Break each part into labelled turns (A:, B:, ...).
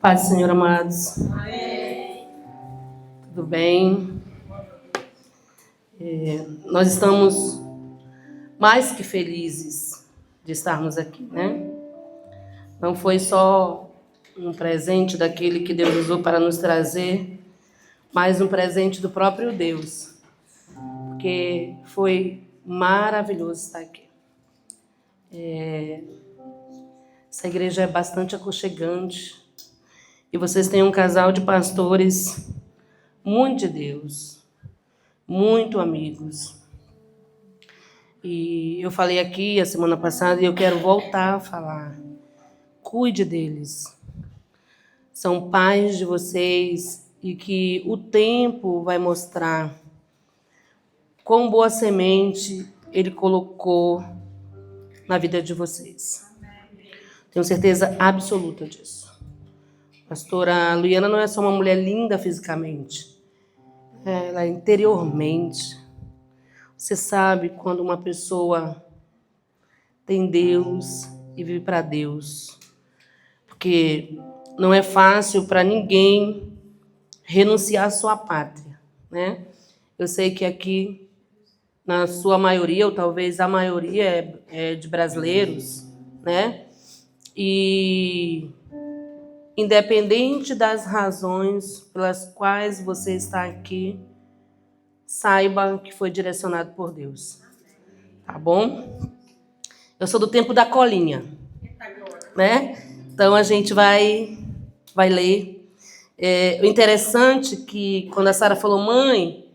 A: Paz do Senhor, amados. Amém. Tudo bem? Nós estamos mais que felizes de estarmos aqui, né? Não foi só um presente daquele que Deus usou para nos trazer, mas um presente do próprio Deus, porque foi maravilhoso estar aqui. Essa igreja é bastante aconchegante. E vocês têm um casal de pastores muito de Deus, muito amigos. E eu falei aqui a semana passada e eu quero voltar a falar. Cuide deles. São pais de vocês e que o tempo vai mostrar quão boa semente Ele colocou na vida de vocês. Tenho certeza absoluta disso. Pastora Luiana não é só uma mulher linda fisicamente, ela é interiormente. Você sabe quando uma pessoa tem Deus e vive para Deus, porque não é fácil para ninguém renunciar à sua pátria, né? Eu sei que aqui, na sua maioria, ou talvez a maioria é de brasileiros, né? E independente das razões pelas quais você está aqui, saiba que foi direcionado por Deus. Tá bom? Eu sou do tempo da colinha, né? Então a gente vai ler. O interessante é que quando a Sara falou, mãe,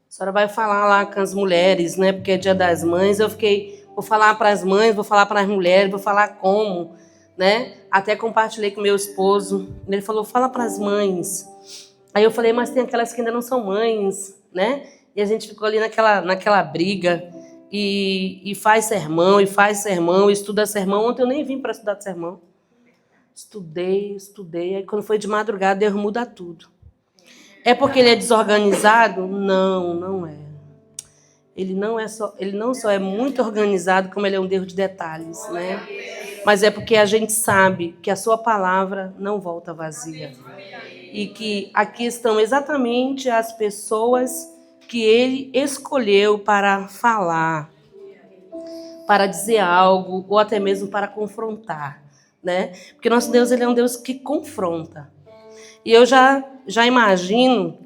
A: a senhora vai falar lá com as mulheres, né? Porque é Dia das Mães. Eu fiquei, vou falar para as mães, vou falar para as mulheres, vou falar como, né? Até compartilhei com meu esposo. Ele falou, fala para as mães. Aí eu falei, mas tem aquelas que ainda não são mães, né? E a gente ficou ali naquela briga. E faz sermão, estuda sermão. Ontem eu nem vim para estudar sermão. Estudei. Aí quando foi de madrugada, Deus muda tudo. É porque ele é desorganizado? Não, não é. Ele não só é muito organizado, como ele é um Deus de detalhes, né? Mas é porque a gente sabe que a sua palavra não volta vazia. E que aqui estão exatamente as pessoas que ele escolheu para falar, para dizer algo, ou até mesmo para confrontar, né? Porque nosso Deus, ele é um Deus que confronta. E eu já imagino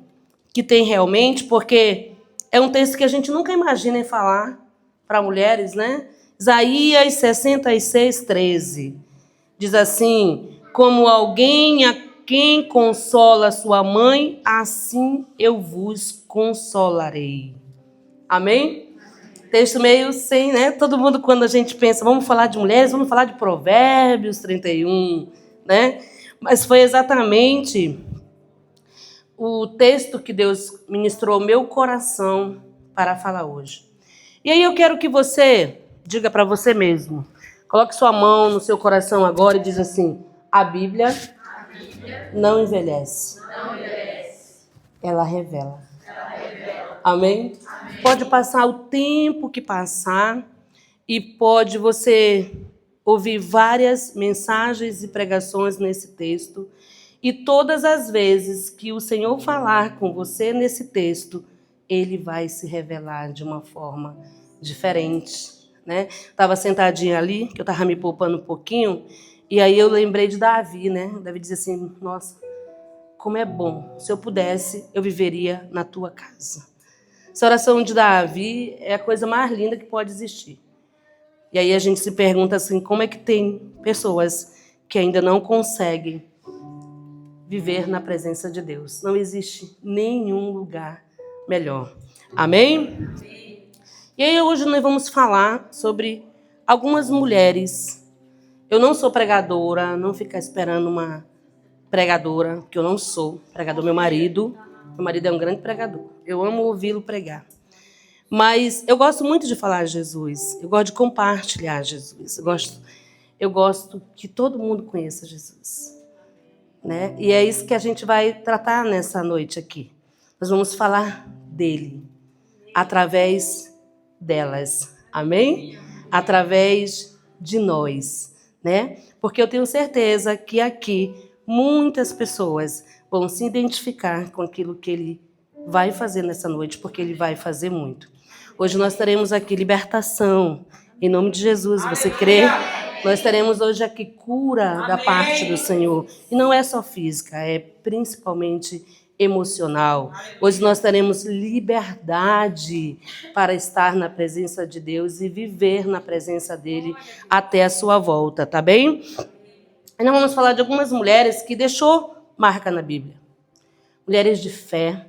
A: que tem realmente, porque é um texto que a gente nunca imagina em falar para mulheres, né? Isaías 66:13. Diz assim, como alguém a quem consola sua mãe, assim eu vos consolarei. Amém? Texto meio sem, né? Todo mundo, quando a gente pensa, vamos falar de mulheres, vamos falar de Provérbios 31, né? Mas foi exatamente o texto que Deus ministrou ao meu coração para falar hoje. E aí eu quero que você diga para você mesmo, coloque sua mão no seu coração agora e diz assim, a Bíblia não envelhece. Ela revela. Amém? Pode passar o tempo que passar e pode você ouvir várias mensagens e pregações nesse texto. E todas as vezes que o Senhor falar com você nesse texto, Ele vai se revelar de uma forma diferente, né? Estava sentadinha ali, que eu estava me poupando um pouquinho, e aí eu lembrei de Davi, né? Davi dizia assim, nossa, como é bom, se eu pudesse, eu viveria na tua casa. Essa oração de Davi é a coisa mais linda que pode existir. E aí a gente se pergunta assim, como é que tem pessoas que ainda não conseguem viver na presença de Deus? Não existe nenhum lugar melhor. Amém? E aí hoje nós vamos falar sobre algumas mulheres. Eu não sou pregadora, não ficar esperando uma pregadora, porque eu não sou pregador. Meu marido é um grande pregador. Eu amo ouvi-lo pregar. Mas eu gosto muito de falar de Jesus. Eu gosto de compartilhar Jesus. Eu gosto que todo mundo conheça Jesus, né? E é isso que a gente vai tratar nessa noite aqui. Nós vamos falar dele, através delas. Amém? Através de nós, né? Porque eu tenho certeza que aqui muitas pessoas vão se identificar com aquilo que ele vai fazer nessa noite, porque ele vai fazer muito. Hoje nós teremos aqui libertação, em nome de Jesus. Você crê? Nós teremos hoje aqui cura da parte do Senhor. E não é só física, é principalmente emocional. Hoje nós teremos liberdade para estar na presença de Deus e viver na presença dele até a sua volta, tá bem? E nós vamos falar de algumas mulheres que deixou marca na Bíblia. Mulheres de fé,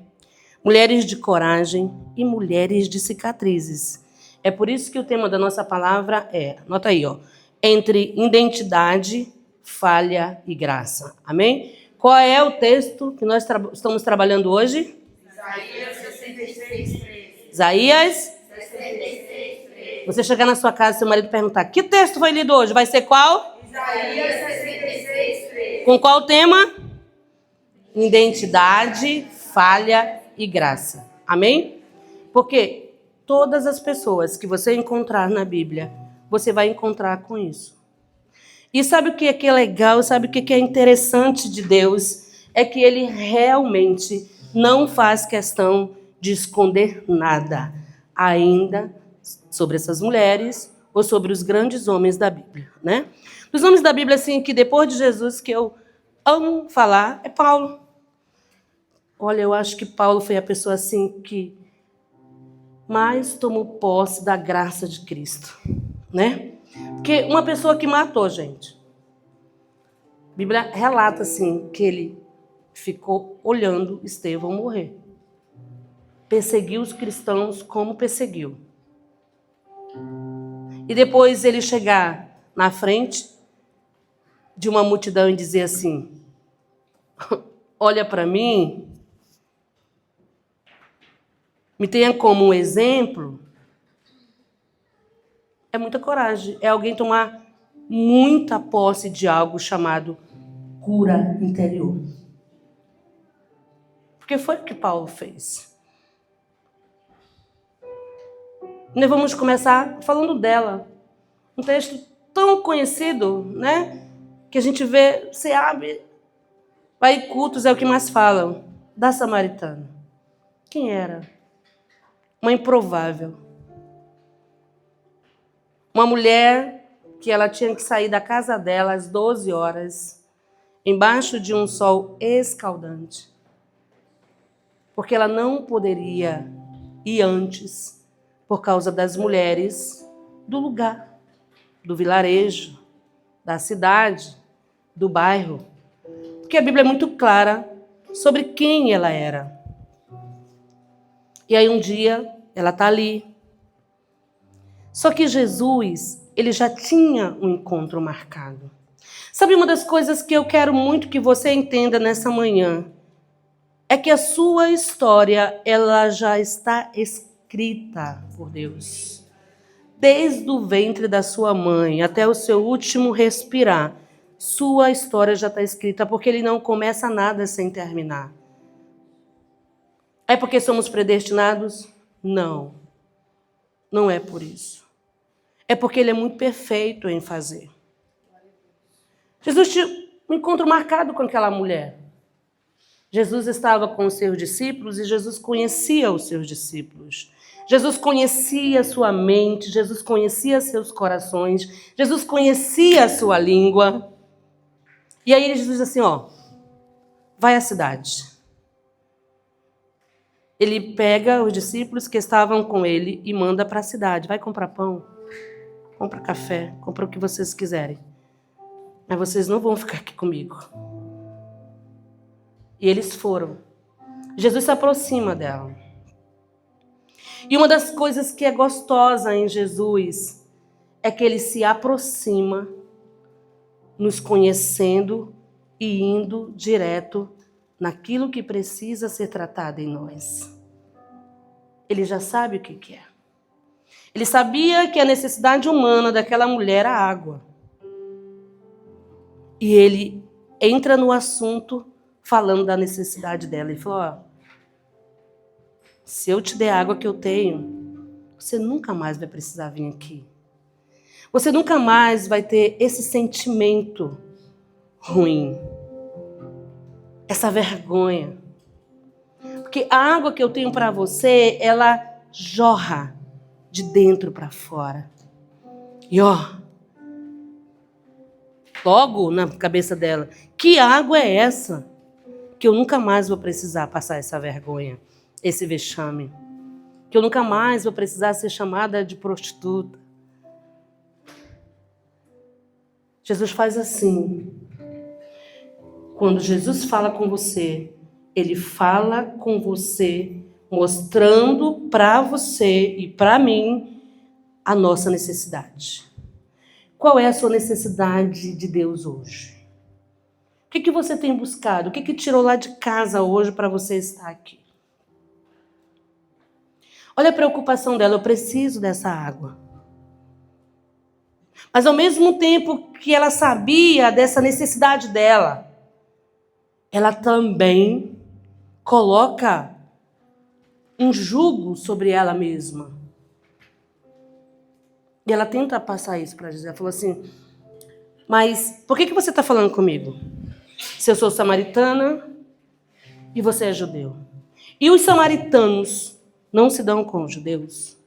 A: mulheres de coragem e mulheres de cicatrizes. É por isso que o tema da nossa palavra é, anota aí, ó, entre identidade, falha e graça. Amém? Qual é o texto que nós estamos trabalhando hoje?
B: Isaías 63:3.
A: Isaías
B: 63:3.
A: Você chegar na sua casa e seu marido perguntar, que texto foi lido hoje? Vai ser qual?
B: Isaías 63:3.
A: Com qual tema? Identidade, falha e graça. Amém? Porque todas as pessoas que você encontrar na Bíblia, você vai encontrar com isso. E sabe o que é legal, sabe o que é interessante de Deus? É que ele realmente não faz questão de esconder nada, ainda sobre essas mulheres ou sobre os grandes homens da Bíblia, né? Dos homens da Bíblia, assim, que depois de Jesus, que eu amo falar, é Paulo. Olha, eu acho que Paulo foi a pessoa, assim, que mais tomou posse da graça de Cristo, né? Porque uma pessoa que matou, gente. A Bíblia relata, assim, que ele ficou olhando Estevão morrer. Perseguiu os cristãos como perseguiu. E depois ele chegar na frente de uma multidão e dizer assim, olha para mim, me tenha como um exemplo, é muita coragem. É alguém tomar muita posse de algo chamado cura interior. Porque foi o que Paulo fez. Nós vamos começar falando dela. Um texto tão conhecido, né? Que a gente vê, você abre, vai em cultos, é o que mais falam. Da Samaritana. Quem era? Uma improvável. Uma mulher que ela tinha que sair da casa dela às 12 horas, embaixo de um sol escaldante. Porque ela não poderia ir antes, por causa das mulheres do lugar, do vilarejo, da cidade, do bairro. Porque a Bíblia é muito clara sobre quem ela era. E aí um dia ela está ali. Só que Jesus, ele já tinha um encontro marcado. Sabe uma das coisas que eu quero muito que você entenda nessa manhã? É que a sua história, ela já está escrita por Deus. Desde o ventre da sua mãe até o seu último respirar, sua história já está escrita, porque ele não começa nada sem terminar. É porque somos predestinados? Não. Não é por isso. É porque ele é muito perfeito em fazer. Jesus tinha um encontro marcado com aquela mulher. Jesus estava com os seus discípulos e Jesus conhecia os seus discípulos. Jesus conhecia a sua mente, Jesus conhecia seus corações, Jesus conhecia a sua língua. E aí ele diz assim, ó, vai à cidade. Ele pega os discípulos que estavam com ele e manda para a cidade. Vai comprar pão, compra café, compra o que vocês quiserem. Mas vocês não vão ficar aqui comigo. E eles foram. Jesus se aproxima dela. E uma das coisas que é gostosa em Jesus é que ele se aproxima, nos conhecendo e indo direto naquilo que precisa ser tratado em nós. Ele já sabe o que é. Ele sabia que a necessidade humana daquela mulher era água. E ele entra no assunto falando da necessidade dela. Ele falou, ó, se eu te der a água que eu tenho, você nunca mais vai precisar vir aqui. Você nunca mais vai ter esse sentimento ruim. essa vergonha. Porque a água que eu tenho para você, ela jorra de dentro para fora. E logo na cabeça dela, que água é essa? Que eu nunca mais vou precisar passar essa vergonha, esse vexame. Que eu nunca mais vou precisar ser chamada de prostituta. Jesus faz assim. Quando Jesus fala com você, ele fala com você, mostrando para você e para mim a nossa necessidade. Qual é a sua necessidade de Deus hoje? O que você tem buscado? O que tirou lá de casa hoje para você estar aqui? Olha a preocupação dela, eu preciso dessa água. Mas ao mesmo tempo que ela sabia dessa necessidade dela, ela também coloca um jugo sobre ela mesma. E ela tenta passar isso para Jesus. Ela falou assim, mas por que você está falando comigo? Se eu sou samaritana e você é judeu. E os samaritanos não se dão com os judeus?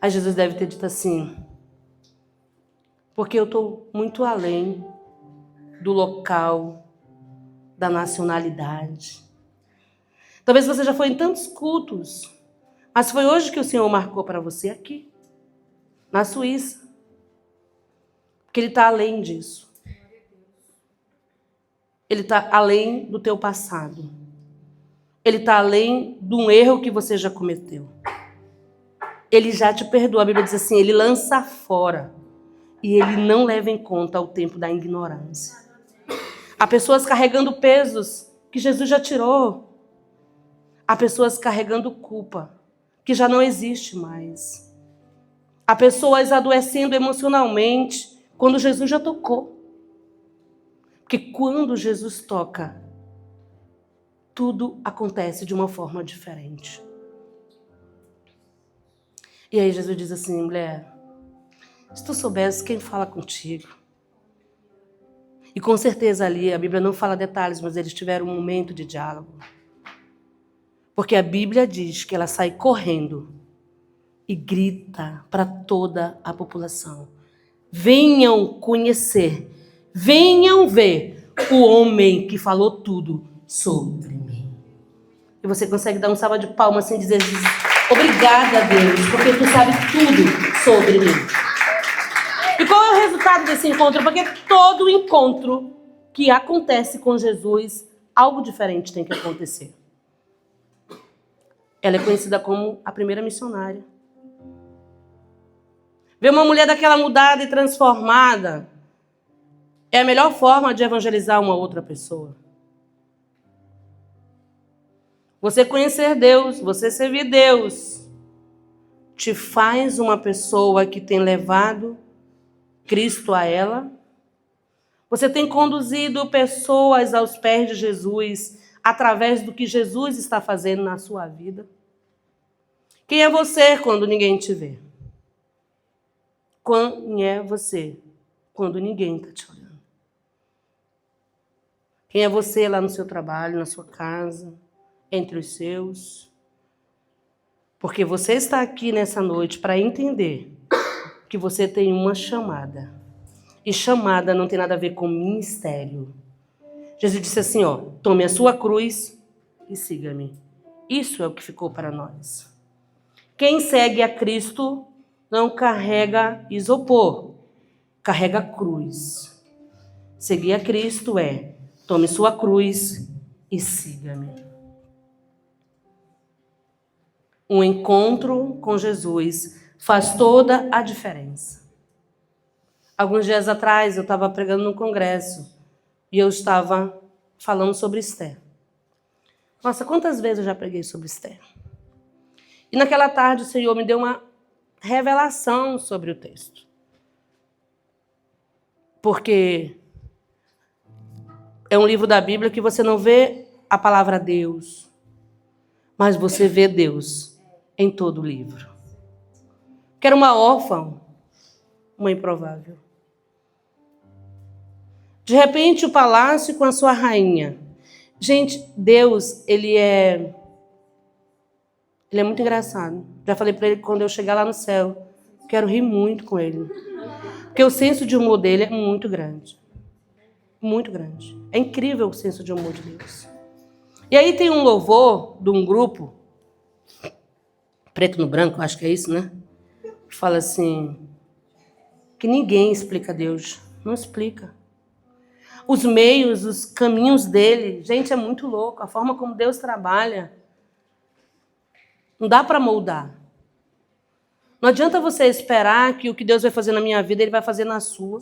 A: Aí Jesus deve ter dito assim, porque eu estou muito além do local, da nacionalidade. Talvez você já foi em tantos cultos, mas foi hoje que o Senhor marcou para você aqui, na Suíça. Porque Ele está além disso. Ele está além do teu passado. Ele está além de um erro que você já cometeu. Ele já te perdoa. A Bíblia diz assim, Ele lança fora. E Ele não leva em conta o tempo da ignorância. Há pessoas carregando pesos que Jesus já tirou. Há pessoas carregando culpa que já não existe mais. Há pessoas adoecendo emocionalmente quando Jesus já tocou. Porque quando Jesus toca, tudo acontece de uma forma diferente. E aí Jesus diz assim, mulher, se tu soubesse quem fala contigo. E com certeza ali, a Bíblia não fala detalhes, mas eles tiveram um momento de diálogo. Porque a Bíblia diz que ela sai correndo e grita para toda a população. Venham conhecer, venham ver o homem que falou tudo sobre mim. E você consegue dar um salva de palmas assim, dizer obrigada, Deus, porque tu sabe tudo sobre mim. E qual é o resultado desse encontro? Porque todo encontro que acontece com Jesus, algo diferente tem que acontecer. Ela é conhecida como a primeira missionária. Ver uma mulher daquela mudada e transformada é a melhor forma de evangelizar uma outra pessoa. Você conhecer Deus, você servir Deus, te faz uma pessoa que tem levado Cristo a ela. Você tem conduzido pessoas aos pés de Jesus através do que Jesus está fazendo na sua vida. Quem é você quando ninguém te vê? Quem é você quando ninguém está te olhando? Quem é você lá no seu trabalho, na sua casa, entre os seus? Porque você está aqui nessa noite para entender que você tem uma chamada. E chamada não tem nada a ver com ministério. Jesus disse assim, tome a sua cruz e siga-me. Isso é o que ficou para nós. Quem segue a Cristo não carrega isopor, carrega cruz. Seguir a Cristo é, tome sua cruz e siga-me. Um encontro com Jesus faz toda a diferença. Alguns dias atrás eu estava pregando num congresso e eu estava falando sobre Esther. Nossa, quantas vezes eu já preguei sobre Esther? E naquela tarde o Senhor me deu uma revelação sobre o texto. Porque é um livro da Bíblia que você não vê a palavra Deus, mas você vê Deus em todo o livro. Que era uma órfã, uma improvável. De repente, o palácio com a sua rainha. Gente, Deus, ele é muito engraçado. Já falei para ele que quando eu chegar lá no céu, quero rir muito com ele. Porque o senso de humor dele é muito grande. Muito grande. É incrível o senso de humor de Deus. E aí tem um louvor de um grupo, preto no branco, acho que é isso, né? Que fala assim, que ninguém explica Deus. Não explica. Os meios, os caminhos dele, gente, é muito louco. A forma como Deus trabalha. Não dá para moldar. Não adianta você esperar que o que Deus vai fazer na minha vida, Ele vai fazer na sua.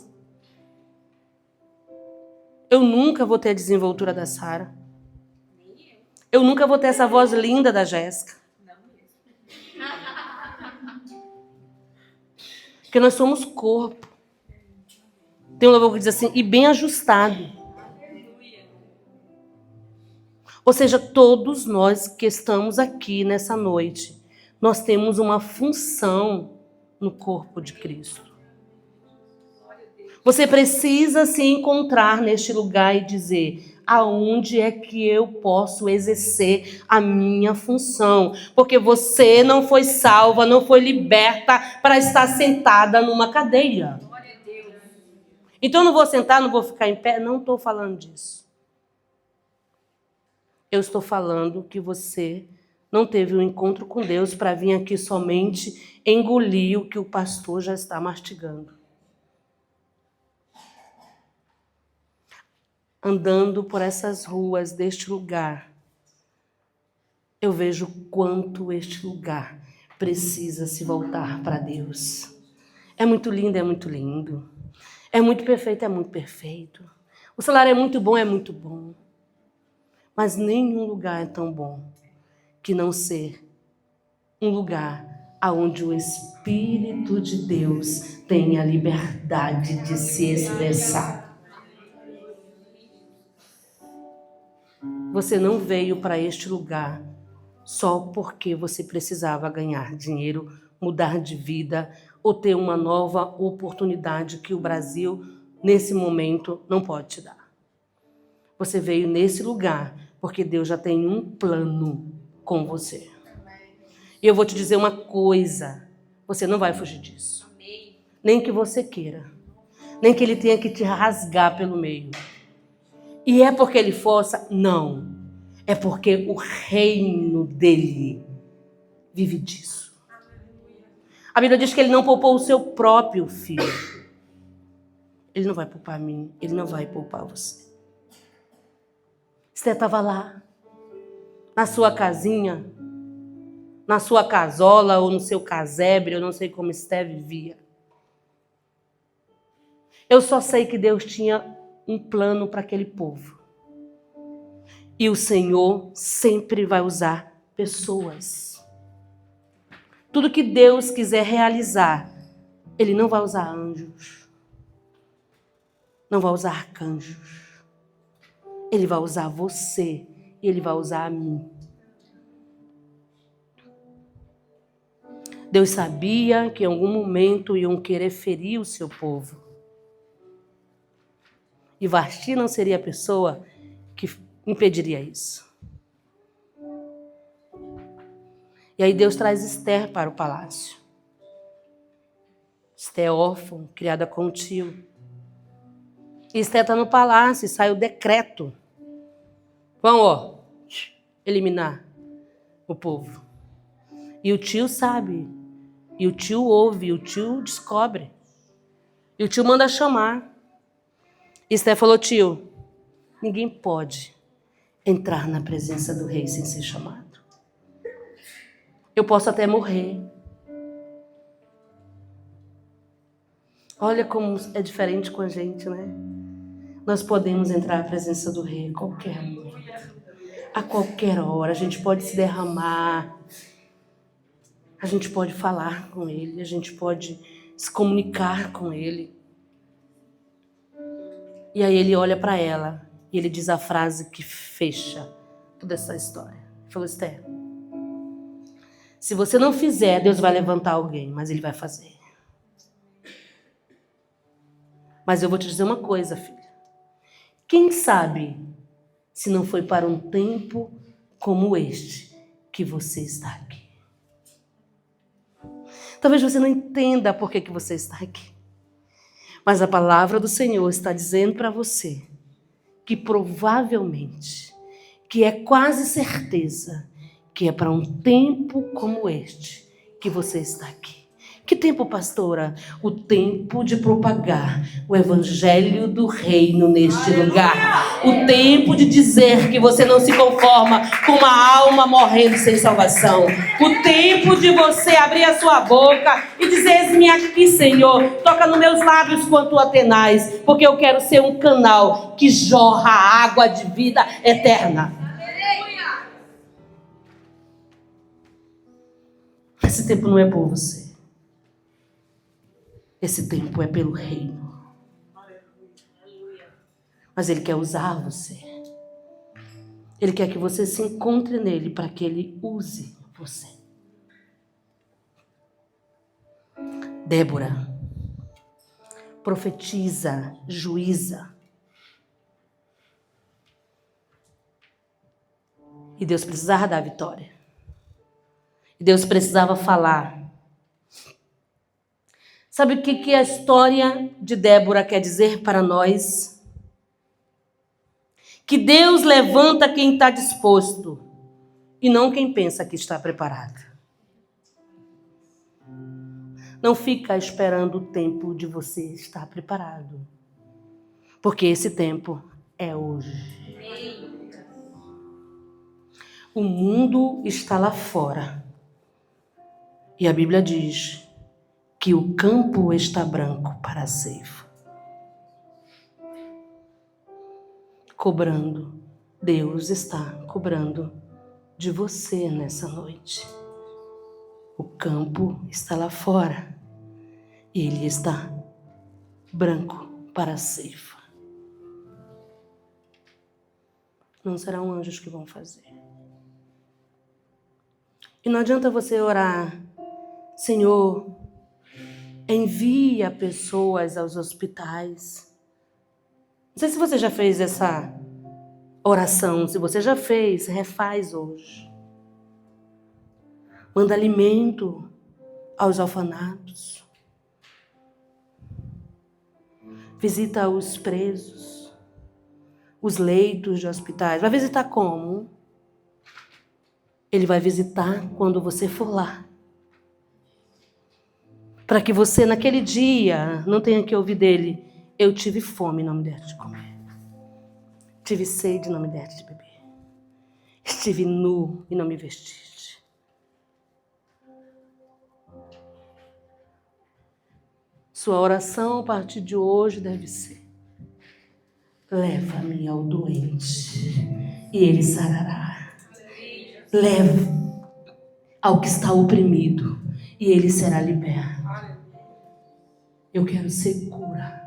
A: Eu nunca vou ter a desenvoltura da Sara. Eu nunca vou ter essa voz linda da Jéssica. Porque nós somos corpo. Tem um louvor que diz assim, e bem ajustado. Ou seja, todos nós que estamos aqui nessa noite, nós temos uma função no corpo de Cristo. Você precisa se encontrar neste lugar e dizer, aonde é que eu posso exercer a minha função? Porque você não foi salva, não foi liberta para estar sentada numa cadeira. Então eu não vou sentar, não vou ficar em pé, não estou falando disso. Eu estou falando que você não teve um encontro com Deus para vir aqui somente engolir o que o pastor já está mastigando. Andando por essas ruas deste lugar, eu vejo quanto este lugar precisa se voltar para Deus. É muito lindo, é muito lindo. É muito perfeito, é muito perfeito. O salário é muito bom. Mas nenhum lugar é tão bom que não ser um lugar onde o Espírito de Deus tem a liberdade de se expressar. Você não veio para este lugar só porque você precisava ganhar dinheiro, mudar de vida ou ter uma nova oportunidade que o Brasil, nesse momento, não pode te dar. Você veio nesse lugar porque Deus já tem um plano com você. E eu vou te dizer uma coisa, você não vai fugir disso. Nem que você queira. Nem que Ele tenha que te rasgar pelo meio. E é porque Ele força? Não. É porque o reino dEle vive disso. A Bíblia diz que Ele não poupou o seu próprio filho. Ele não vai poupar mim, Ele não vai poupar você. Você estava lá, na sua casinha, na sua casola ou no seu casebre, eu não sei como Esté vivia. Eu só sei que Deus tinha um plano para aquele povo. E o Senhor sempre vai usar pessoas. Tudo que Deus quiser realizar, Ele não vai usar anjos, não vai usar arcanjos. Ele vai usar você e Ele vai usar a mim. Deus sabia que em algum momento iam querer ferir o seu povo. E Vasti não seria a pessoa que impediria isso. E aí Deus traz Esther para o palácio. Esther é órfã, criada com o tio. E Esther está no palácio e sai o decreto. Vão, eliminar o povo. E o tio sabe. E o tio ouve, e o tio descobre. E o tio manda chamar. E Esther falou, tio, ninguém pode entrar na presença do rei sem ser chamado. Eu posso até morrer. Olha como é diferente com a gente, né? Nós podemos entrar na presença do rei a qualquer momento. A qualquer hora. A gente pode se derramar. A gente pode falar com ele. A gente pode se comunicar com ele. E aí ele olha para ela. E ele diz a frase que fecha toda essa história. Ele falou, Esther, se você não fizer, Deus vai levantar alguém. Mas Ele vai fazer. Mas eu vou te dizer uma coisa, filha. Quem sabe se não foi para um tempo como este que você está aqui? Talvez você não entenda por que você está aqui. Mas a palavra do Senhor está dizendo para você que provavelmente, que é quase certeza, que é para um tempo como este que você está aqui. Que tempo, pastora? O tempo de propagar o evangelho do reino neste lugar. O tempo de dizer que você não se conforma com uma alma morrendo sem salvação. O tempo de você abrir a sua boca e dizer: eis-me aqui, Senhor, toca nos meus lábios com a tua tenaz, porque eu quero ser um canal que jorra água de vida eterna. Esse tempo não é por você. Esse tempo é pelo reino. Mas Ele quer usar você. Ele quer que você se encontre nele para que Ele use você. Débora, profetiza, juíza. E Deus precisava dar a vitória. E Deus precisava falar. Sabe o que a história de Débora quer dizer para nós? Que Deus levanta quem está disposto e não quem pensa que está preparado. Não fica esperando o tempo de você estar preparado, porque esse tempo é hoje. O mundo está lá fora e a Bíblia diz que o campo está branco para a ceifa. Cobrando, Deus está cobrando de você nessa noite. O campo está lá fora e ele está branco para a ceifa. Não serão anjos que vão fazer. E não adianta você orar: Senhor, envia pessoas aos hospitais. Não sei se você já fez essa oração. Se você já fez, refaz hoje. Manda alimento aos orfanatos. Visita os presos, os leitos de hospitais. Vai visitar como? Ele vai visitar quando você for lá. Para que você, naquele dia, não tenha que ouvir dele: eu tive fome e não me deste de comer. Tive sede e não me deste de beber. Estive nu e não me vestiste. Sua oração a partir de hoje deve ser: leva-me ao doente e ele sarará. Leva ao que está oprimido e ele será liberto. Eu quero ser cura.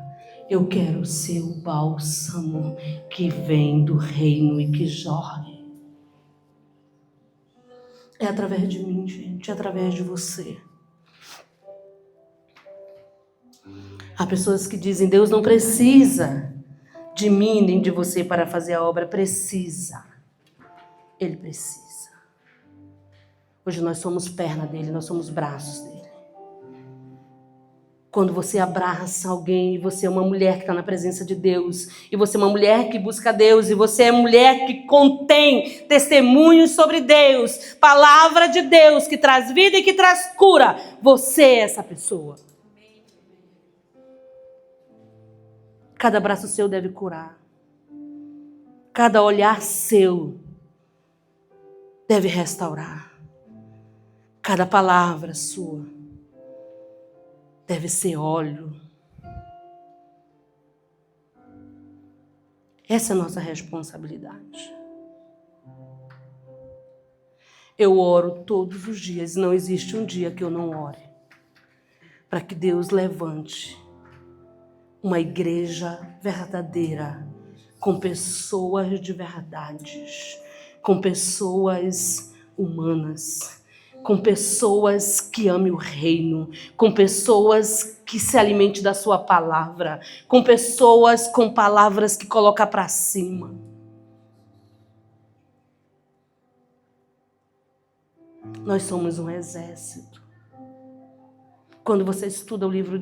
A: Eu quero ser o bálsamo que vem do reino e que jorre. É através de mim, gente. É através de você. Há pessoas que dizem: Deus não precisa de mim nem de você para fazer a obra. Precisa. Ele precisa. Hoje nós somos perna dele, nós somos braços dele. Quando você abraça alguém e você é uma mulher que está na presença de Deus, e você é uma mulher que busca Deus, e você é mulher que contém testemunhos sobre Deus, palavra de Deus que traz vida e que traz cura, você é essa pessoa. Cada abraço seu deve curar. Cada olhar seu deve restaurar. Cada palavra sua deve ser óleo. Essa é a nossa responsabilidade. Eu oro todos os dias. Não existe um dia que eu não ore para que Deus levante uma igreja verdadeira, com pessoas de verdades, com pessoas humanas, com pessoas que amem o reino, com pessoas que se alimentem da sua palavra, com pessoas com palavras que colocam para cima. Nós somos um exército. Quando você estuda o livro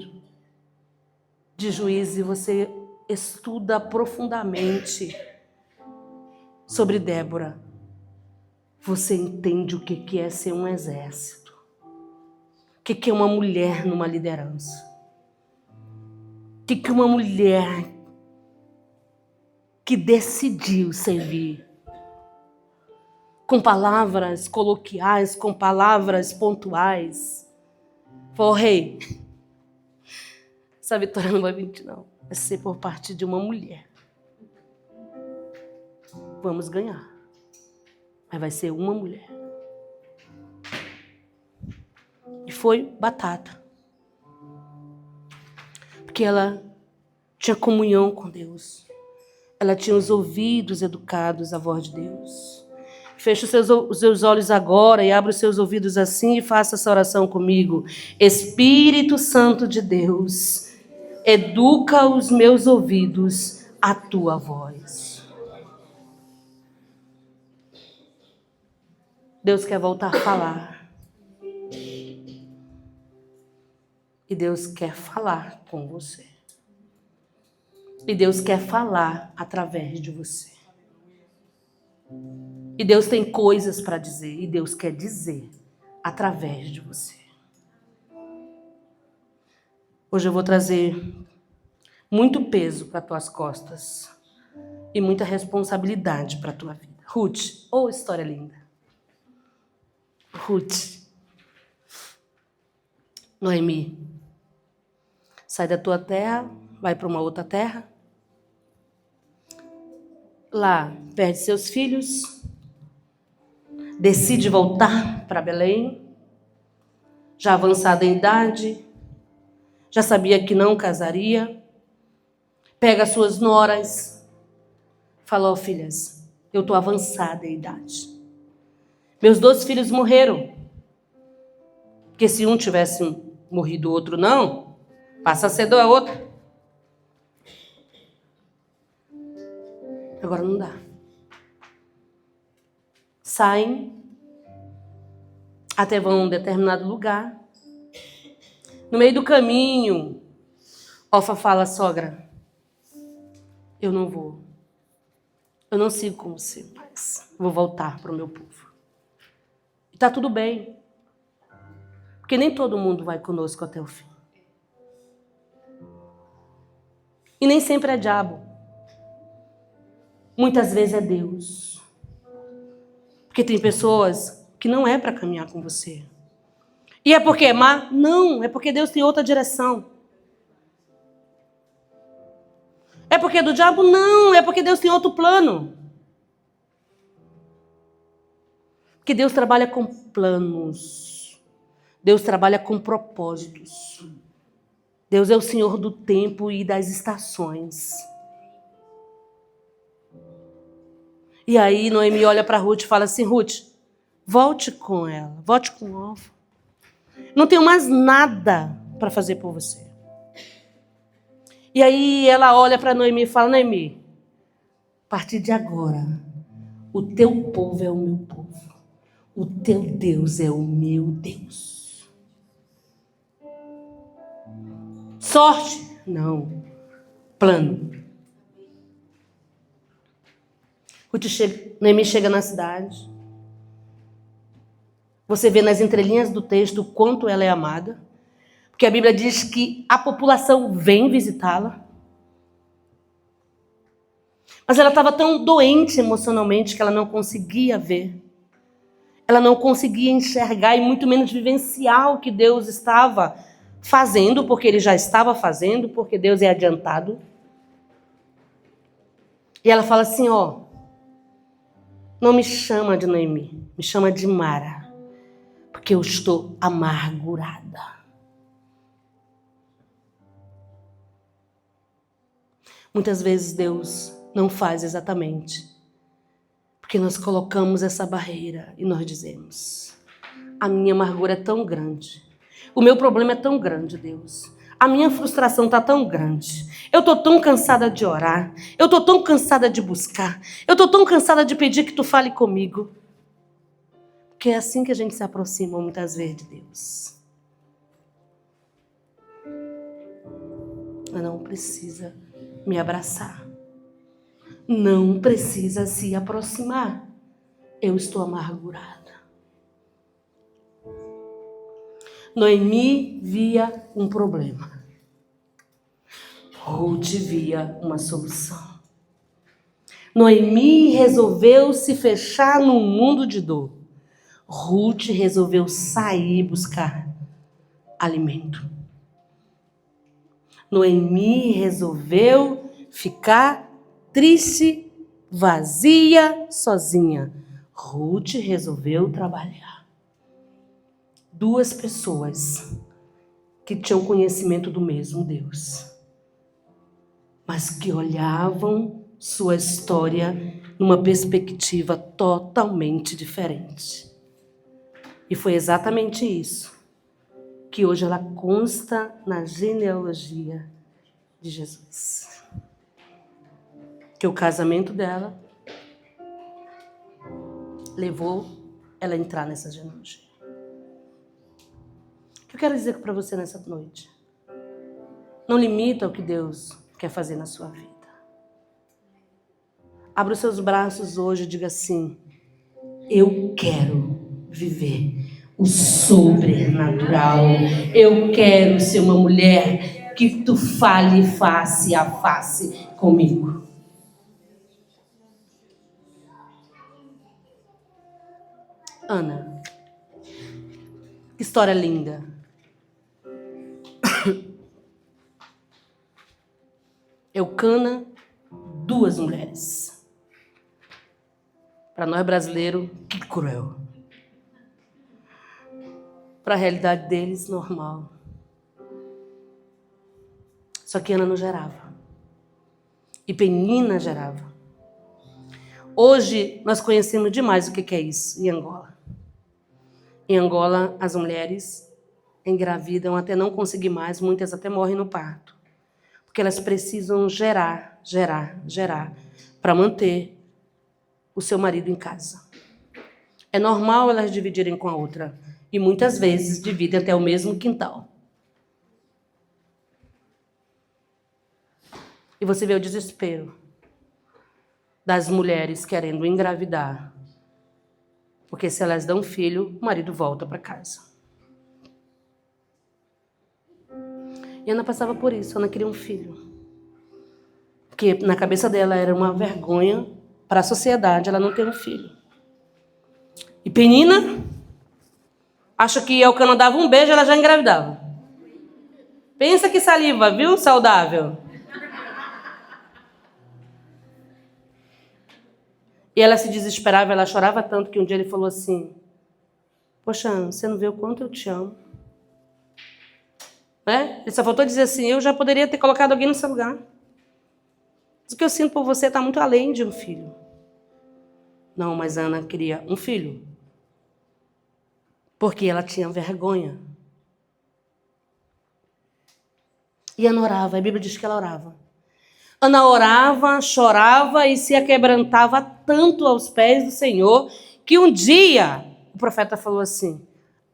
A: de Juízes, você estuda profundamente sobre Débora, você entende o que é ser um exército. O que é uma mulher numa liderança. O que é uma mulher que decidiu servir. Com palavras coloquiais, com palavras pontuais. Falou, rei, essa vitória não vai vir, não. Vai ser por parte de uma mulher. Vamos ganhar. Mas vai ser uma mulher. E foi batata. Porque ela tinha comunhão com Deus. Ela tinha os ouvidos educados à voz de Deus. Feche os seus olhos agora e abra os seus ouvidos assim e faça essa oração comigo. Espírito Santo de Deus, educa os meus ouvidos à tua voz. Deus quer voltar a falar. E Deus quer falar com você. E Deus quer falar através de você. E Deus tem coisas para dizer. E Deus quer dizer através de você. Hoje eu vou trazer muito peso para tuas costas. E muita responsabilidade para a tua vida. Ruth, oh história linda. Ruth, Noemi, sai da tua terra, vai para uma outra terra. Lá, perde seus filhos, decide voltar para Belém, já avançada em idade, já sabia que não casaria, pega suas noras, fala, filhas, eu estou avançada em idade. Meus 2 filhos morreram. Porque se um tivesse morrido, o outro não, passa a ser a outra. Agora não dá. Saem, até vão a um determinado lugar. No meio do caminho, Orfa fala, sogra, eu não vou. Eu não sigo com você mais. Vou voltar para o meu povo. Está tudo bem. Porque nem todo mundo vai conosco até o fim. E nem sempre é diabo. Muitas vezes é Deus. Porque tem pessoas que não é para caminhar com você. E é porque é má? Não, é porque Deus tem outra direção. É porque é do diabo? Não, é porque Deus tem outro plano. Porque Deus trabalha com planos. Deus trabalha com propósitos. Deus é o Senhor do tempo e das estações. E aí Noemi olha para Ruth e fala assim, Ruth, volte com ela, volte com Orfa. Não tenho mais nada para fazer por você. E aí ela olha para Noemi e fala, Noemi, a partir de agora, o teu povo é o meu povo. O teu Deus é o meu Deus. Sorte? Não. Plano. Noemi chega na cidade. Você vê nas entrelinhas do texto o quanto ela é amada. Porque a Bíblia diz que a população vem visitá-la. Mas ela estava tão doente emocionalmente que ela não conseguia ver. Ela não conseguia enxergar e muito menos vivenciar o que Deus estava fazendo, porque Ele já estava fazendo, porque Deus é adiantado. E ela fala assim, não me chama de Noemi, me chama de Mara, porque eu estou amargurada. Muitas vezes Deus não faz exatamente porque nós colocamos essa barreira e nós dizemos, A minha amargura é tão grande. O meu problema é tão grande, Deus. A minha frustração está tão grande. Eu estou tão cansada de orar. Eu estou tão cansada de buscar. Eu estou tão cansada de pedir que tu fale comigo. Porque é assim que a gente se aproxima muitas vezes de Deus. Mas não precisa me abraçar. Não precisa se aproximar. Eu estou amargurada. Noemi via um problema. Ruth via uma solução. Noemi resolveu se fechar num mundo de dor. Ruth resolveu sair buscar alimento. Noemi resolveu ficar triste, vazia, sozinha. Ruth resolveu trabalhar. Duas pessoas que tinham conhecimento do mesmo Deus, mas que olhavam sua história numa perspectiva totalmente diferente. E foi exatamente isso que hoje ela consta na genealogia de Jesus. Que o casamento dela levou ela a entrar nessa genealogia. O que eu quero dizer para você nessa noite? Não limita o que Deus quer fazer na sua vida. Abra os seus braços hoje e diga assim: eu quero viver o sobrenatural. Eu quero ser uma mulher que tu fale face a face comigo. Ana, que história linda. Eucana, duas mulheres. Para nós brasileiros, que cruel. Para a realidade deles, normal. Só que Ana não gerava. E Penina gerava. Hoje, nós conhecemos demais o que é isso em Angola. Em Angola, as mulheres engravidam até não conseguir mais, muitas até morrem no parto. Porque elas precisam gerar para manter o seu marido em casa. É normal elas dividirem com a outra. E muitas vezes dividem até o mesmo quintal. E você vê o desespero das mulheres querendo engravidar. Porque se elas dão filho, o marido volta para casa. E Ana passava por isso, Ana queria um filho. Porque na cabeça dela era uma vergonha para a sociedade ela não ter um filho. E Penina acha que Eucana dava um beijo, ela já engravidava. Pensa que saliva, viu? Saudável. E ela se desesperava, ela chorava tanto que um dia ele falou assim: poxa, Ana, você não vê o quanto eu te amo? Né? Ele só faltou dizer assim: eu já poderia ter colocado alguém no seu lugar. O que eu sinto por você está muito além de um filho. Não, mas Ana queria um filho. Porque ela tinha vergonha. E Ana orava, a Bíblia diz que ela orava. Ana orava, chorava e se aquebrantava tanto aos pés do Senhor, que um dia o profeta falou assim: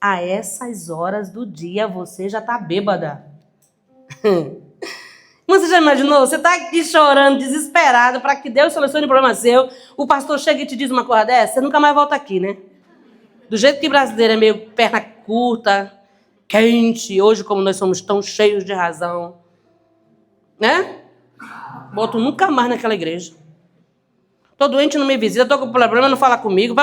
A: a essas horas do dia você já está bêbada. Mas você já imaginou? Você está aqui chorando, desesperado, para que Deus solucione o problema seu. O pastor chega e te diz uma coisa dessa, você nunca mais volta aqui, né? Do jeito que brasileiro é meio perna curta, quente, hoje como nós somos tão cheios de razão, né? Boto nunca mais naquela igreja. Tô doente, não me visita, tô com problema, não fala comigo.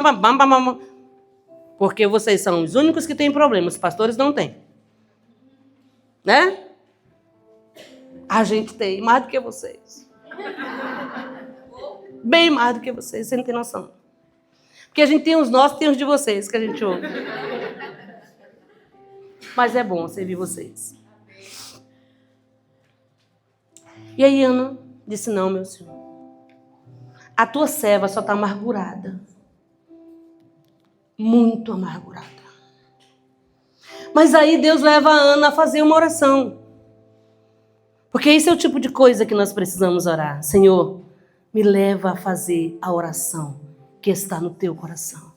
A: Porque vocês são os únicos que têm problemas, os pastores não têm. Né? A gente tem mais do que vocês. Bem mais do que vocês, você não tem noção. Porque a gente tem os nossos, tem os de vocês, que a gente ouve. Mas é bom servir vocês. E aí Ana disse: não, meu senhor. A tua serva só está amargurada. Muito amargurada. Mas aí Deus leva a Ana a fazer uma oração. Porque esse é o tipo de coisa que nós precisamos orar. Senhor, me leva a fazer a oração que está no teu coração.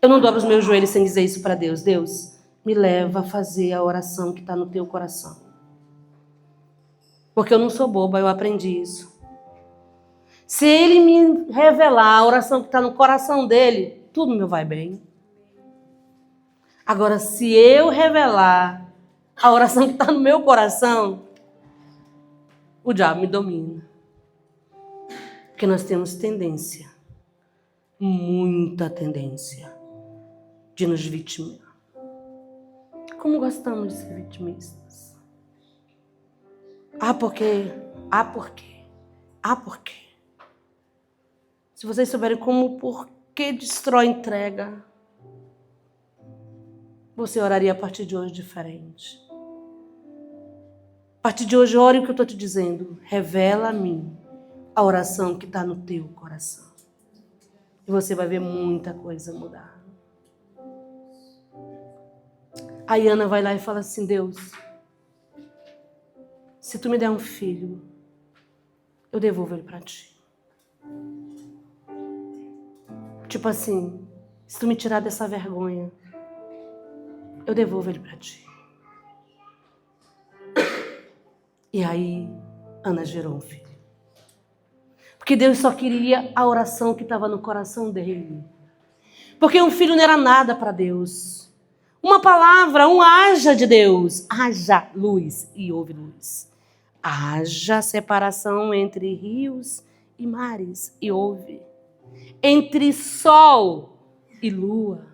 A: Eu não dobro os meus joelhos sem dizer isso para Deus. Deus, me leva a fazer a oração que está no teu coração. Porque eu não sou boba, eu aprendi isso. Se Ele me revelar a oração que está no coração dele, tudo me vai bem. Agora, se eu revelar a oração que está no meu coração, o diabo me domina. Porque nós temos tendência, muita tendência, de nos vitimar. Como gostamos de ser vitimistas? Por quê? Se vocês souberem como o porquê destrói entrega, você oraria a partir de hoje diferente. A partir de hoje, ore o que eu estou te dizendo. Revela a mim a oração que está no teu coração. E você vai ver muita coisa mudar. Aí Ana vai lá e fala assim, Deus, se tu me der um filho, eu devolvo ele para ti. Tipo assim, se tu me tirar dessa vergonha, eu devolvo ele para ti. E aí, Ana gerou um filho. Porque Deus só queria a oração que estava no coração dele. Porque um filho não era nada para Deus. Uma palavra, um haja de Deus. Haja luz e houve luz. Haja separação entre rios e mares e houve. Entre sol e lua.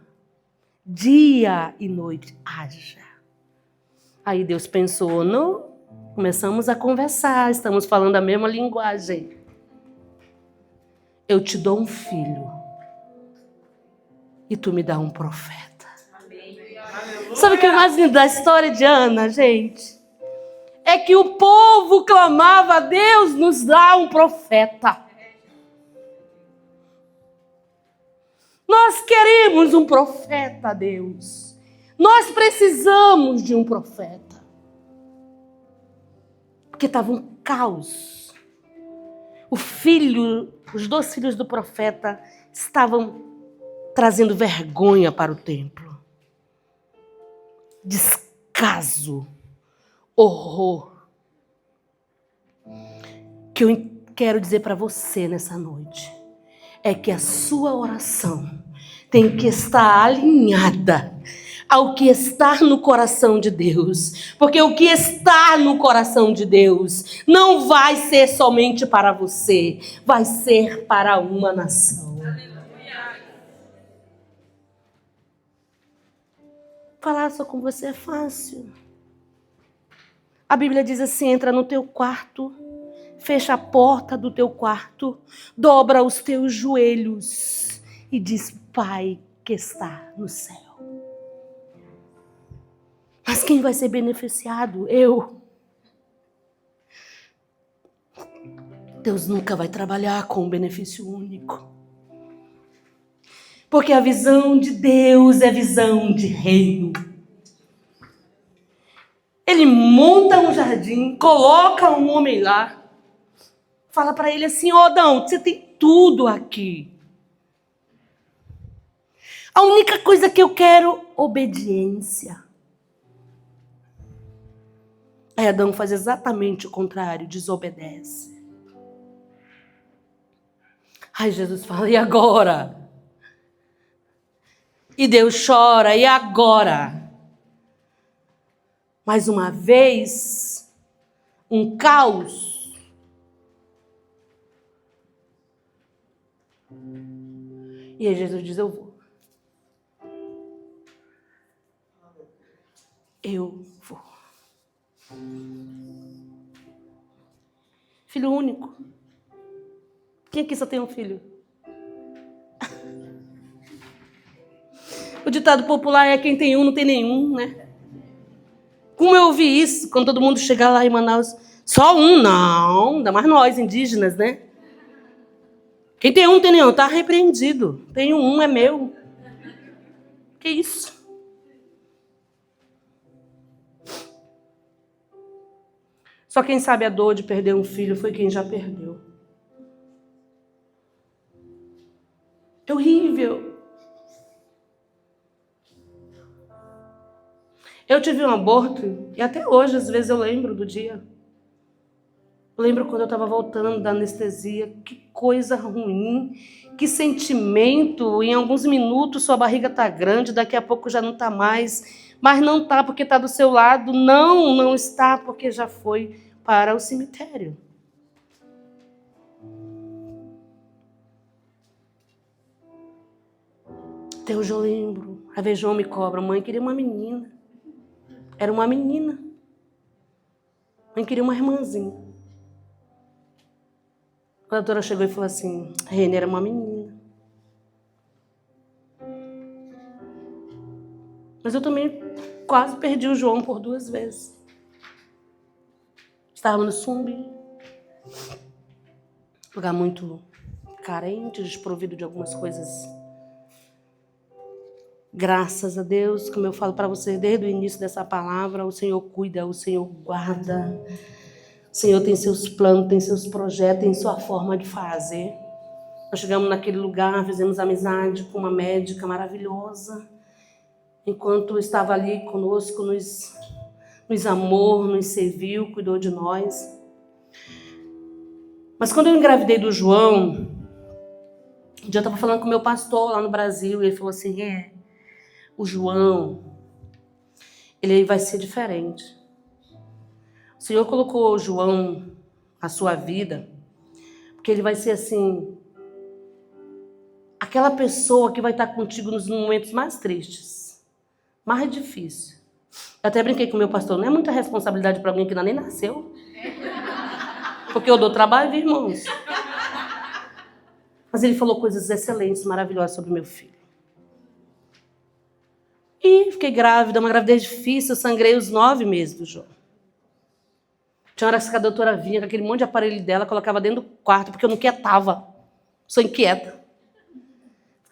A: Dia e noite. Haja. Aí Deus pensou, não? Começamos a conversar, estamos falando a mesma linguagem. Eu te dou um filho e tu me dá um profeta. Sabe o que é mais lindo da história de Ana, gente? É que o povo clamava, Deus nos dá um profeta. Nós queremos um profeta, Deus. Nós precisamos de um profeta. Porque estava um caos. Os 2 filhos do profeta estavam trazendo vergonha para o templo. Descaso, horror. O que eu quero dizer para você nessa noite é que a sua oração tem que estar alinhada ao que está no coração de Deus. Porque o que está no coração de Deus não vai ser somente para você, vai ser para uma nação. Falar só com você é fácil. A Bíblia diz assim, entra no teu quarto, fecha a porta do teu quarto, dobra os teus joelhos e diz, Pai que está no céu. Mas quem vai ser beneficiado? Eu. Deus nunca vai trabalhar com um benefício único. Porque a visão de Deus é visão de reino. Ele monta um jardim, coloca um homem lá, fala para ele assim, Adão, você tem tudo aqui. A única coisa que eu quero, obediência. Aí Adão faz exatamente o contrário, desobedece. Aí Jesus fala, e agora? E Deus chora, e agora? Mais uma vez, um caos. E aí Jesus diz, eu vou. Eu vou. Filho único. Quem aqui só tem um filho? O ditado popular é quem tem um não tem nenhum, né? Como eu ouvi isso, quando todo mundo chegar lá em Manaus, só um, não, ainda mais nós, indígenas, né? Quem tem um não tem nenhum, tá repreendido. Tenho um, é meu. Que isso? Só quem sabe a dor de perder um filho foi quem já perdeu. É horrível. Eu tive um aborto e até hoje, às vezes, eu lembro do dia. Eu lembro quando eu estava voltando da anestesia. Que coisa ruim, que sentimento. Em alguns minutos sua barriga está grande, daqui a pouco já não está mais. Mas não está porque está do seu lado. Não, não está porque já foi para o cemitério. Até hoje eu lembro. A vez João me cobra. Mãe queria uma menina. Era uma menina. Mãe queria uma irmãzinha. A doutora chegou e falou assim, Renê era uma menina. Mas eu também quase perdi o João por 2 vezes. Estava no Sumbi. Lugar muito carente, desprovido de algumas coisas. Graças a Deus, como eu falo para vocês desde o início dessa palavra, o Senhor cuida, o Senhor guarda. O Senhor tem seus planos, tem seus projetos, tem sua forma de fazer. Nós chegamos naquele lugar, fizemos amizade com uma médica maravilhosa. Enquanto estava ali conosco, nos amou, nos serviu, cuidou de nós. Mas quando eu engravidei do João, um dia eu estava falando com o meu pastor lá no Brasil, e ele falou assim, o João, ele vai ser diferente. O Senhor colocou o João na sua vida, porque ele vai ser assim, aquela pessoa que vai estar contigo nos momentos mais tristes, mais difíceis. Eu até brinquei com o meu pastor, não é muita responsabilidade para alguém que ainda nem nasceu? Porque eu dou trabalho, viu, irmãos? Mas ele falou coisas excelentes, maravilhosas sobre o meu filho. E fiquei grávida, uma gravidez difícil, eu sangrei os 9 meses do João. Tinha horas que a doutora vinha com aquele monte de aparelho dela, colocava dentro do quarto, porque eu não quietava. Sou inquieta.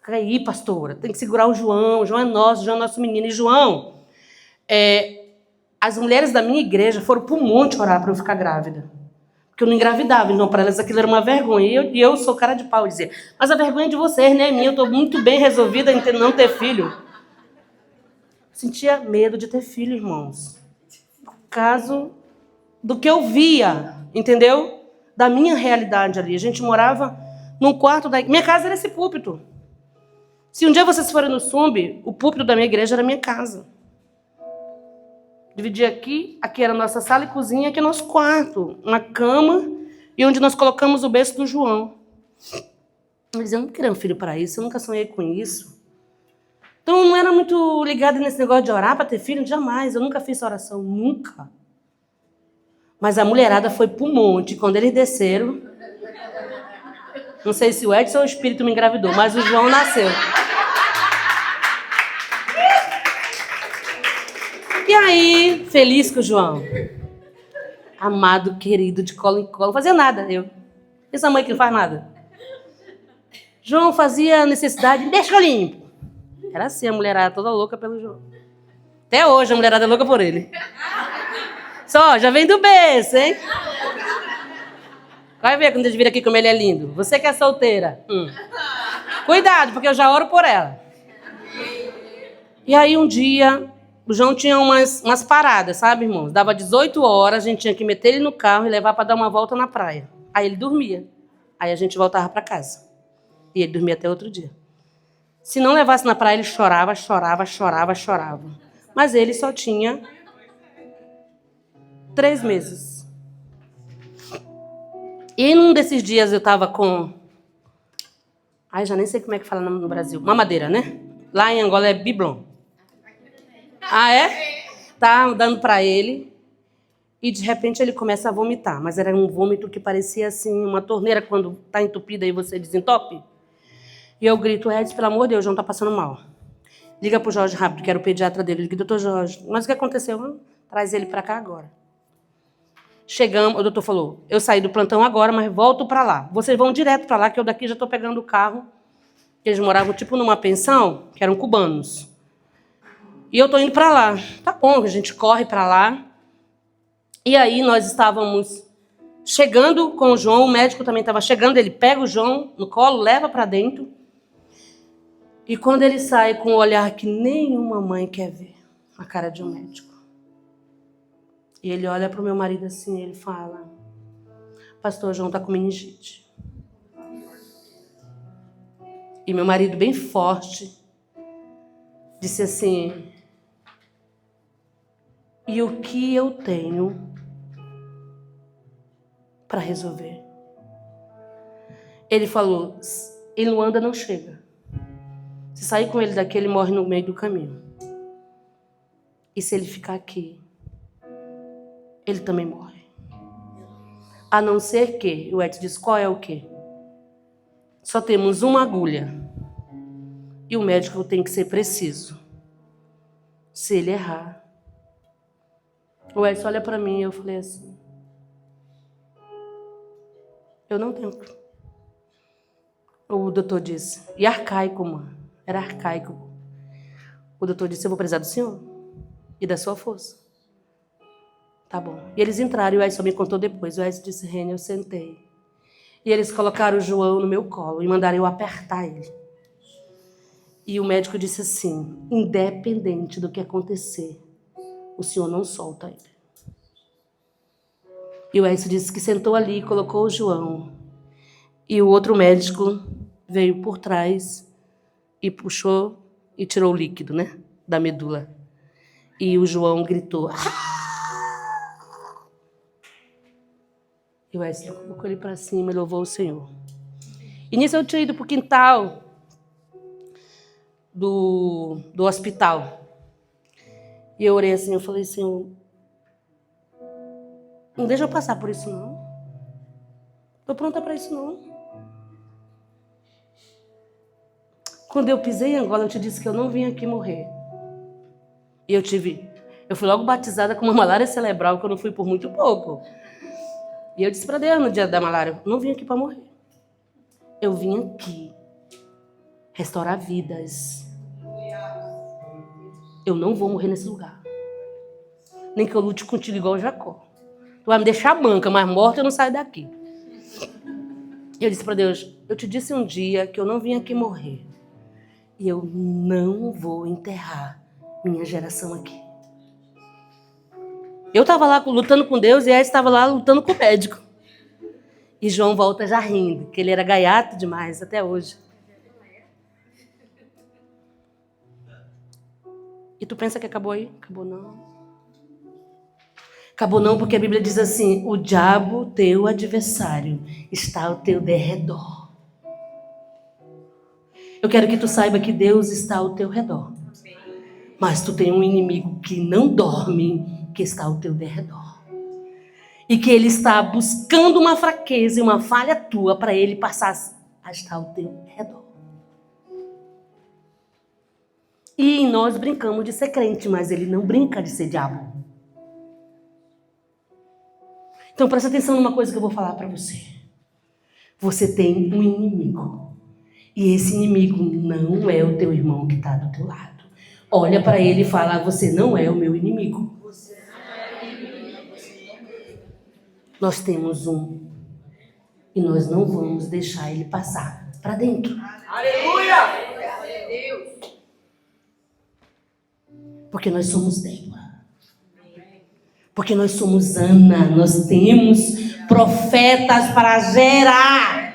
A: Aí, pastora, tem que segurar o João é nosso, o João é nosso menino. E João, as mulheres da minha igreja foram para um monte orar para eu ficar grávida. Porque eu não engravidava, então para elas aquilo era uma vergonha. E eu sou cara de pau, dizer, mas a vergonha é de vocês, não é minha, eu estou muito bem resolvida em não ter filho. Sentia medo de ter filho, irmãos. Por causa do que eu via, entendeu? Da minha realidade ali. A gente morava num quarto da... Minha casa era esse púlpito. Se um dia vocês forem no Sumbi, o púlpito da minha igreja era minha casa. Dividia aqui era a nossa sala e cozinha, aqui é nosso quarto. Uma cama e onde nós colocamos o berço do João. Mas eu não queria um filho para isso, eu nunca sonhei com isso. Então, eu não era muito ligada nesse negócio de orar para ter filho, jamais. Eu nunca fiz essa oração, nunca. Mas a mulherada foi pro monte. Quando eles desceram, não sei se o Edson ou o Espírito me engravidou, mas o João nasceu. E aí, feliz com o João. Amado, querido, de colo em colo. Não fazia nada, eu. Essa mãe que não faz nada. João fazia necessidade, deixa eu limpo. Era assim, a mulherada toda louca pelo João. Até hoje a mulherada é louca por ele. Só, já vem do berço, hein? Vai ver quando eles virem aqui como ele é lindo. Você que é solteira. Cuidado, porque eu já oro por ela. E aí um dia, o João tinha umas paradas, sabe, irmãos? Dava 18 horas, a gente tinha que meter ele no carro e levar para dar uma volta na praia. Aí ele dormia. Aí a gente voltava para casa. E ele dormia até outro dia. Se não levasse na praia, ele chorava. Mas ele só tinha 3 meses. E num desses dias eu estava com... já nem sei como é que fala no Brasil. Mamadeira, né? Lá em Angola é biblon. Ah, é? Tá dando para ele. E de repente ele começa a vomitar. Mas era um vômito que parecia assim, uma torneira quando tá entupida e você desentope. E eu grito, Edson, pelo amor de Deus, João tá passando mal. Liga pro Jorge rápido, que era o pediatra dele. Eu digo, doutor Jorge, mas o que aconteceu? Traz ele para cá agora. Chegamos, o doutor falou, eu saí do plantão agora, mas volto para lá. Vocês vão direto para lá, que eu daqui já estou pegando o carro. Eles moravam tipo numa pensão, que eram cubanos. E eu estou indo para lá. Tá bom, a gente corre para lá. E aí nós estávamos chegando com o João, o médico também estava chegando, ele pega o João no colo, leva para dentro. E quando ele sai com um olhar que nenhuma mãe quer ver, a cara de um médico. E ele olha para o meu marido assim, ele fala: pastor João está com meningite. E meu marido, bem forte, disse assim: e o que eu tenho para resolver? Ele falou: em Luanda não chega. Se sair com ele daqui, ele morre no meio do caminho. E se ele ficar aqui, ele também morre. A não ser que, o Edson disse, qual é o quê? Só temos uma agulha. E o médico tem que ser preciso. Se ele errar. O Edson olha para mim e eu falei assim: eu não tenho. O doutor disse, e arcaico, mano. Era arcaico. O doutor disse: eu vou precisar do senhor e da sua força. Tá bom. E eles entraram e o Edson me contou depois. O Edson disse: Rênia, eu sentei. E eles colocaram o João no meu colo e mandaram eu apertar ele. E o médico disse assim: independente do que acontecer, o senhor não solta ele. E o Edson disse que sentou ali, colocou o João. E o outro médico veio por trás e puxou e tirou o líquido, né, da medula. E o João gritou. E o Edson colocou ele para cima e louvou o Senhor. E nisso eu tinha ido para o quintal do hospital. E eu orei assim, eu falei: Senhor, não deixa eu passar por isso não. Estou pronta para isso não. Quando eu pisei em Angola, eu te disse que eu não vim aqui morrer. E eu fui logo batizada com uma malária cerebral, que eu não fui por muito pouco. E eu disse para Deus no dia da malária: eu não vim aqui para morrer. Eu vim aqui restaurar vidas. Eu não vou morrer nesse lugar. Nem que eu lute contigo igual o Jacó. Tu vai me deixar manca, mas morta eu não saio daqui. E eu disse para Deus: eu te disse um dia que eu não vim aqui morrer. E eu não vou enterrar minha geração aqui. Eu estava lá lutando com Deus e ela estava lá lutando com o médico. E João volta já rindo, que ele era gaiato demais até hoje. E tu pensa que acabou aí? Acabou não. Acabou não, porque a Bíblia diz assim: o diabo, teu adversário, está ao teu derredor. Eu quero que tu saiba que Deus está ao teu redor. Mas tu tem um inimigo que não dorme, que está ao teu derredor. E que ele está buscando uma fraqueza e uma falha tua para ele passar a estar ao teu redor. E nós brincamos de ser crente, mas ele não brinca de ser diabo. Então presta atenção numa coisa que eu vou falar para você. Você tem um inimigo. E esse inimigo não é o teu irmão que está do teu lado. Olha para ele e fala: você não é o meu inimigo. Nós temos um. E nós não vamos deixar ele passar para dentro.
B: Aleluia!
A: Porque nós somos Débora. Porque nós somos Ana. Nós temos profetas para gerar.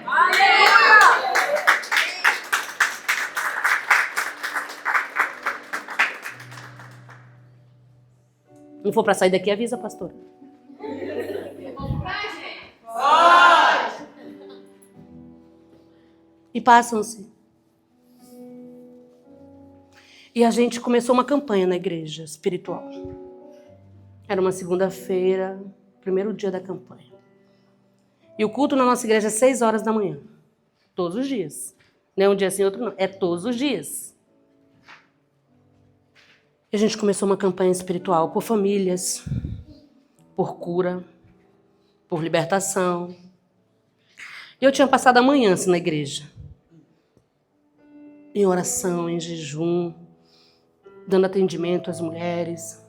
A: Não for para sair daqui, avisa, pastora. E passam-se. E a gente começou uma campanha na igreja espiritual. Era uma segunda-feira, primeiro dia da campanha. E o culto na nossa igreja é 6 horas da manhã. Todos os dias. Não é um dia assim, outro não. É todos os dias. E a gente começou uma campanha espiritual por famílias, por cura, por libertação. E eu tinha passado a manhã assim, na igreja. Em oração, em jejum, dando atendimento às mulheres.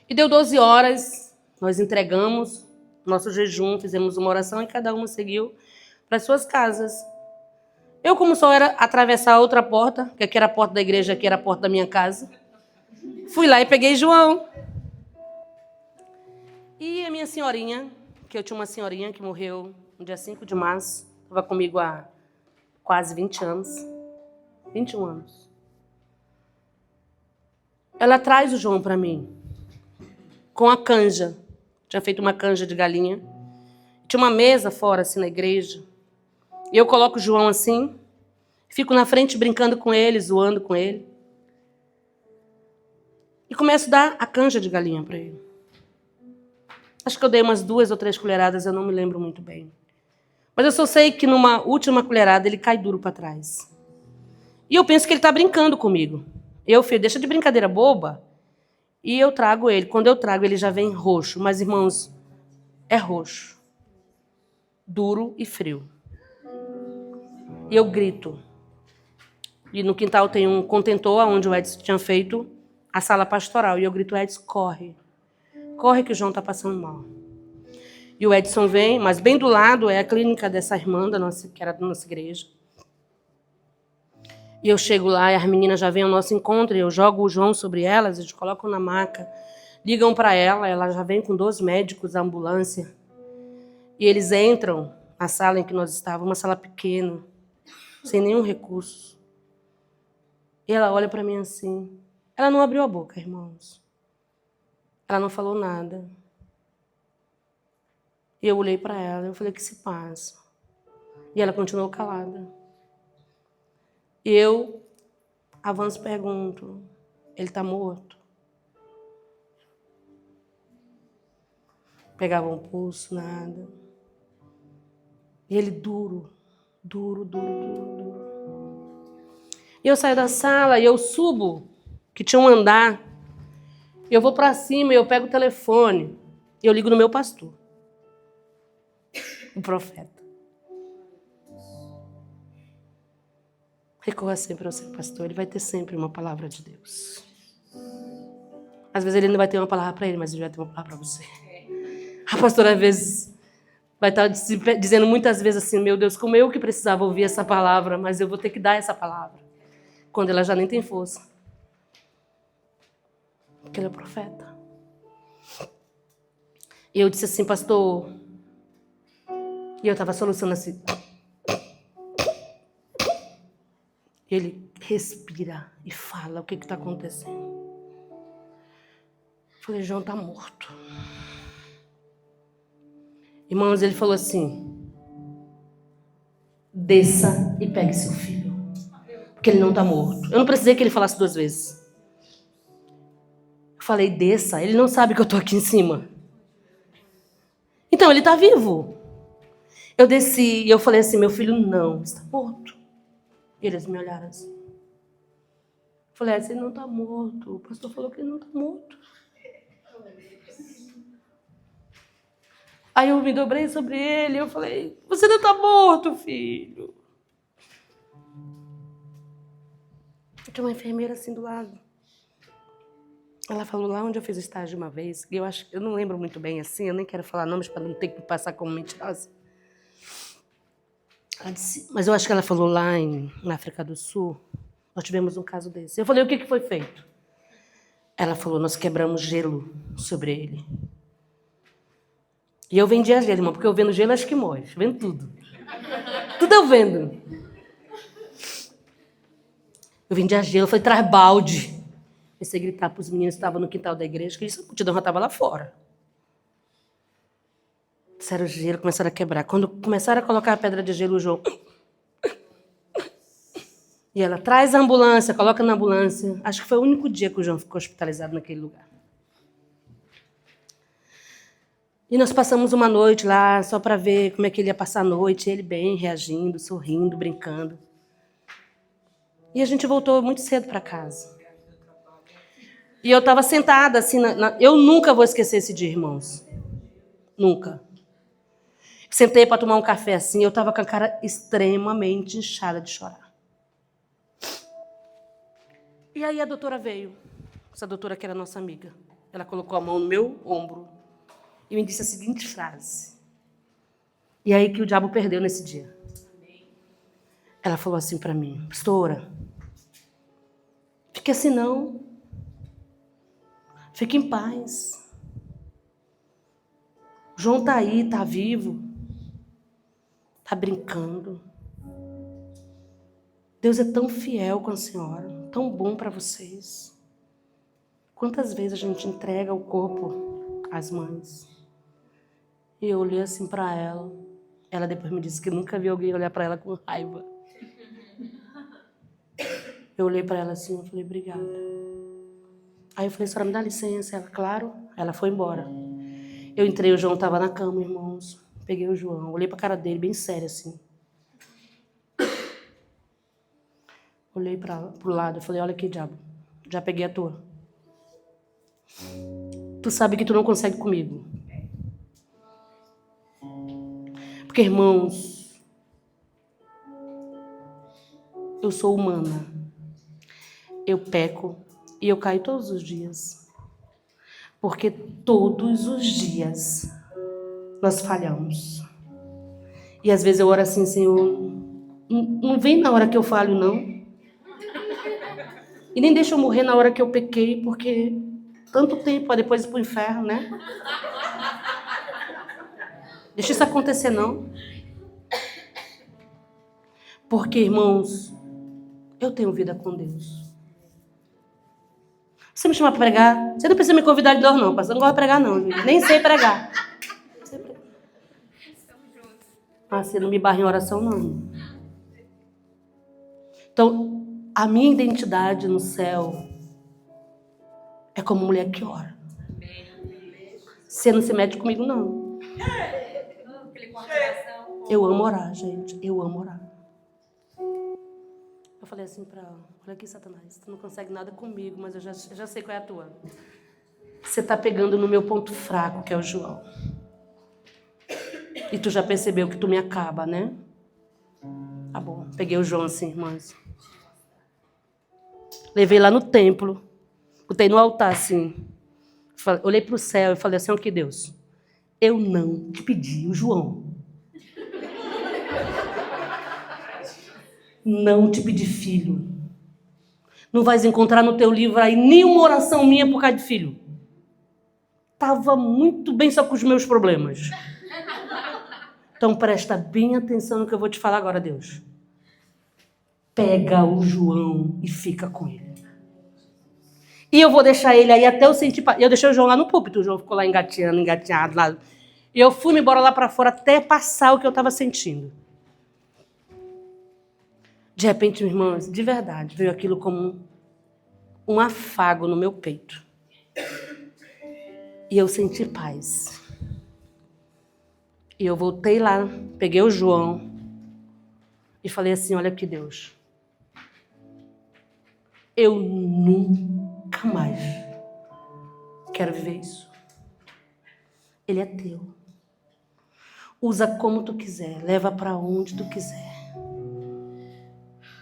A: E deu 12 horas, nós entregamos nosso jejum, fizemos uma oração e cada uma seguiu para suas casas. Eu, como só era atravessar a outra porta, que aqui era a porta da igreja, aqui era a porta da minha casa, fui lá e peguei João. E a minha senhorinha, que eu tinha uma senhorinha que morreu no dia 5 de março, estava comigo há quase 20 anos, 21 anos. Ela traz o João para mim, com a canja. Tinha feito uma canja de galinha. Tinha uma mesa fora, assim, na igreja. E eu coloco o João assim, fico na frente brincando com ele, zoando com ele. E começo a dar a canja de galinha para ele. Acho que eu dei umas 2 ou 3 colheradas, eu não me lembro muito bem. Mas eu só sei que numa última colherada ele cai duro para trás. E eu penso que ele está brincando comigo. Eu, filho, deixa de brincadeira boba. E eu trago ele. Quando eu trago, ele já vem roxo. Mas, irmãos, é roxo. Duro e frio. E eu grito. E no quintal tem um contentor onde o Edson tinha feito a sala pastoral. E eu grito, Edson, corre. Corre que o João está passando mal. E o Edson vem, mas bem do lado é a clínica dessa irmã, que era da nossa igreja. E eu chego lá e as meninas já vêm ao nosso encontro, e eu jogo o João sobre elas, eles colocam na maca, ligam para ela já vem com 2 médicos, a ambulância. E eles entram na sala em que nós estávamos, uma sala pequena, sem nenhum recurso. E ela olha para mim assim. Ela não abriu a boca, irmãos. Ela não falou nada. E eu olhei para ela, eu falei, o que se passa? E ela continuou calada. E eu avanço e pergunto, ele está morto? Pegava um pulso, nada. E ele duro. E eu saio da sala e eu subo, que tinha um andar. Eu vou para cima e eu pego o telefone. E eu ligo no meu pastor. O profeta. Recorra sempre ao seu pastor. Ele vai ter sempre uma palavra de Deus. Às vezes ele não vai ter uma palavra para ele, mas ele vai ter uma palavra para você. A pastora, às vezes, vai estar dizendo muitas vezes assim, meu Deus, como eu que precisava ouvir essa palavra, mas eu vou ter que dar essa palavra. Quando ela já nem tem força. Porque ele é profeta. E eu disse assim, pastor... E eu estava solucionando assim. E ele respira e fala o que está acontecendo. Eu falei, João está morto. Irmãos, ele falou assim, desça e pegue seu filho. Porque ele não está morto. Eu não precisei que ele falasse 2 vezes. Eu falei, desça. Ele não sabe que eu estou aqui em cima. Então, ele está vivo. Eu desci e eu falei assim, meu filho não está morto. E eles me olharam assim. Eu falei, ele não está morto. O pastor falou que ele não está morto. Aí eu me dobrei sobre ele e eu falei, você não está morto, filho. Tinha uma enfermeira assim do lado. Ela falou lá onde eu fiz o estágio uma vez. E eu não lembro muito bem assim, eu nem quero falar nomes para não ter que passar como mentirosa. Ela disse, mas eu acho que ela falou lá na África do Sul, nós tivemos um caso desse. Eu falei, o que foi feito? Ela falou, nós quebramos gelo sobre ele. E eu vendia gelo, irmão, porque eu vendo gelo acho que morre. Vendo tudo. Tudo eu vendo. Eu vendia gelo, eu falei, traz balde. Comecei a gritar para os meninos que estavam no quintal da igreja, que a multidão já estava lá fora. Disseram o gelo, começaram a quebrar. Quando começaram a colocar a pedra de gelo, o João... E ela traz a ambulância, coloca na ambulância. Acho que foi o único dia que o João ficou hospitalizado naquele lugar. E nós passamos uma noite lá, só para ver como é que ele ia passar a noite. Ele bem, reagindo, sorrindo, brincando. E a gente voltou muito cedo para casa. E eu estava sentada assim... Eu nunca vou esquecer esse dia, irmãos. Nunca. Sentei para tomar um café assim, eu estava com a cara extremamente inchada de chorar. E aí a doutora veio. Essa doutora que era nossa amiga. Ela colocou a mão no meu ombro e me disse a seguinte frase. E aí que o diabo perdeu nesse dia. Ela falou assim para mim: pastora, fique assim não. Fique em paz. João tá aí, tá vivo. Tá brincando. Deus é tão fiel com a senhora, tão bom para vocês. Quantas vezes a gente entrega o corpo às mães? E eu olhei assim para ela. Ela depois me disse que nunca viu alguém olhar para ela com raiva. Eu olhei para ela assim e falei: obrigada. Aí eu falei: senhora, me dá licença? Ela: claro. Ela foi embora. Eu entrei, o João estava na cama, irmãos. Peguei o João, olhei para a cara dele, bem sério assim. Olhei para o lado, eu falei: olha aqui, diabo, já peguei a tua. Tu sabe que tu não consegue comigo. Porque, irmãos, eu sou humana. Eu peco e eu caio todos os dias. Porque todos os dias nós falhamos. E às vezes eu oro assim: Senhor, não vem na hora que eu falho, não. E nem deixa eu morrer na hora que eu pequei, porque tanto tempo para depois ir para o inferno, né? Deixa isso acontecer, não. Porque, irmãos, eu tenho vida com Deus. Você me chama para pregar? Você não precisa me convidar de novo, não, pastor. Eu não gosto de pregar, não, gente. Nem sei pregar. Ah, você não me barra em oração, não. Então, a minha identidade no céu é como mulher que ora. Você não se mete comigo, não. Eu amo orar, gente. Eu amo orar. Eu falei assim para ela: olha aqui, Satanás, tu não consegue nada comigo, mas eu já sei qual é a tua. Você tá pegando no meu ponto fraco, que é o João. E tu já percebeu que tu me acaba, né? Tá bom. Peguei o João assim, irmãs. Levei lá no templo. Botei no altar assim. Olhei pro céu e falei assim: ó, que Deus, eu não te pedi o João. Não te pedi filho. Não vais encontrar no teu livro aí nenhuma oração minha por causa de filho. Estava muito bem só com os meus problemas. Então presta bem atenção no que eu vou te falar agora, Deus. Pega o João e fica com ele. E eu vou deixar ele aí até eu sentir... Eu deixei o João lá no púlpito. O João ficou lá engateado lá. E eu fui-me embora lá para fora até passar o que eu estava sentindo. De repente, irmãos, de verdade, veio aquilo como um afago no meu peito. E eu senti paz. E eu voltei lá, peguei o João e falei assim: olha aqui, Deus, eu nunca mais quero viver isso. Ele é teu. Usa como tu quiser, leva para onde tu quiser.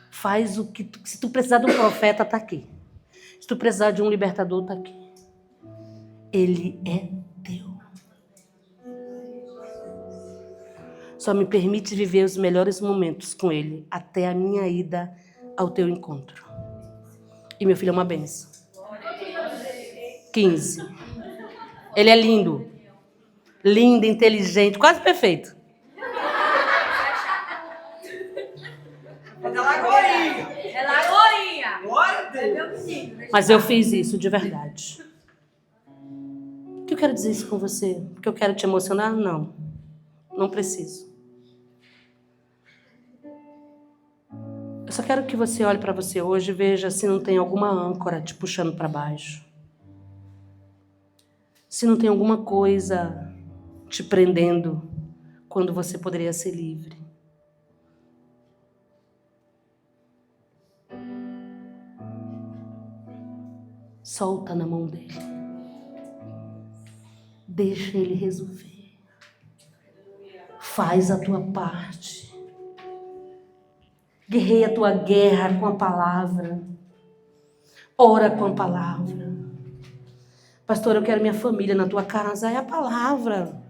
A: Faz o que tu... Se tu precisar de um profeta, tá aqui. Se tu precisar de um libertador, tá aqui. Ele é teu. Só me permite viver os melhores momentos com ele até a minha ida ao teu encontro. E meu filho é uma benção. 15. Ele é lindo. Lindo, inteligente, quase perfeito.
B: É lagoinha. É lagoinha. Glória a Deus.
A: Mas eu fiz isso de verdade. Por que eu quero dizer isso com você? Porque eu quero te emocionar? Não. Não preciso. Eu só quero que você olhe para você hoje e veja se não tem alguma âncora te puxando para baixo. Se não tem alguma coisa te prendendo quando você poderia ser livre. Solta na mão dele. Deixa ele resolver. Faz a tua parte. Guerreia a tua guerra com a palavra. Ora com a palavra. Pastor, eu quero minha família na tua casa. É a palavra.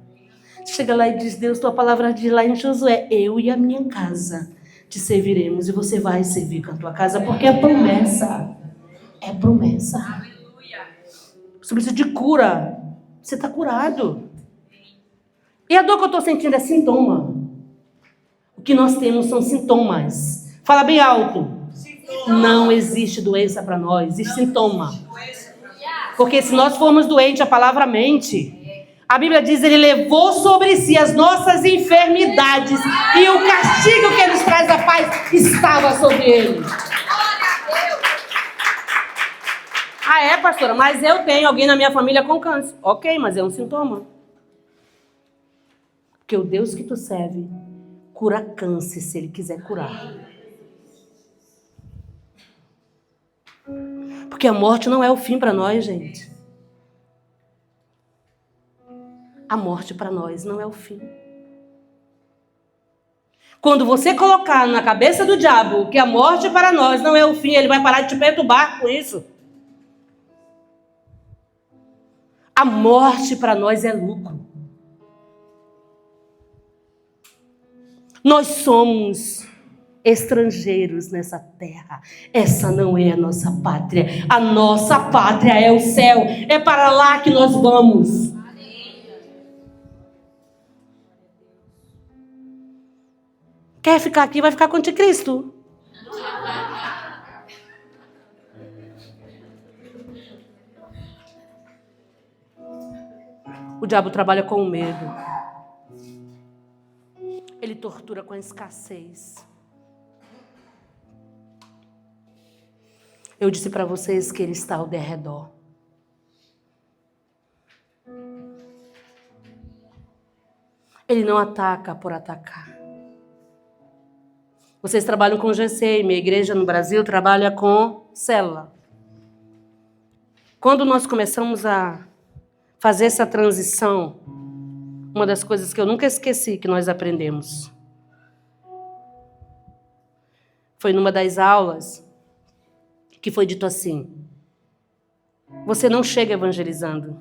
A: Chega lá e diz, Deus, tua palavra diz lá em Josué, eu e a minha casa te serviremos. E você vai servir com a tua casa, porque é promessa. É promessa. Você precisa de cura. Você está curado. E a dor que eu estou sentindo é sintoma. O que nós temos são sintomas. Fala bem alto. Não existe doença para nós, existe sintoma. Porque se nós formos doentes, a palavra mente. A Bíblia diz, ele levou sobre si as nossas enfermidades e o castigo que nos traz a paz estava sobre ele. Ah, é, pastora, mas eu tenho alguém na minha família com câncer. Ok, mas é um sintoma. Porque o Deus que tu serve cura câncer se ele quiser curar. Porque a morte não é o fim para nós, gente. A morte para nós não é o fim. Quando você colocar na cabeça do diabo que a morte para nós não é o fim, ele vai parar de te perturbar com isso. A morte para nós é lucro. Nós somos estrangeiros nessa terra. Essa não é a nossa pátria. A nossa pátria é o céu. É para lá que nós vamos. Quer ficar aqui, vai ficar com o anticristo. O diabo trabalha com o medo. Ele tortura com a escassez. Eu disse para vocês que ele está ao derredor. Ele não ataca por atacar. Vocês trabalham com GC, minha igreja no Brasil trabalha com célula. Quando nós começamos a fazer essa transição, uma das coisas que eu nunca esqueci que nós aprendemos foi numa das aulas que foi dito assim: você não chega evangelizando,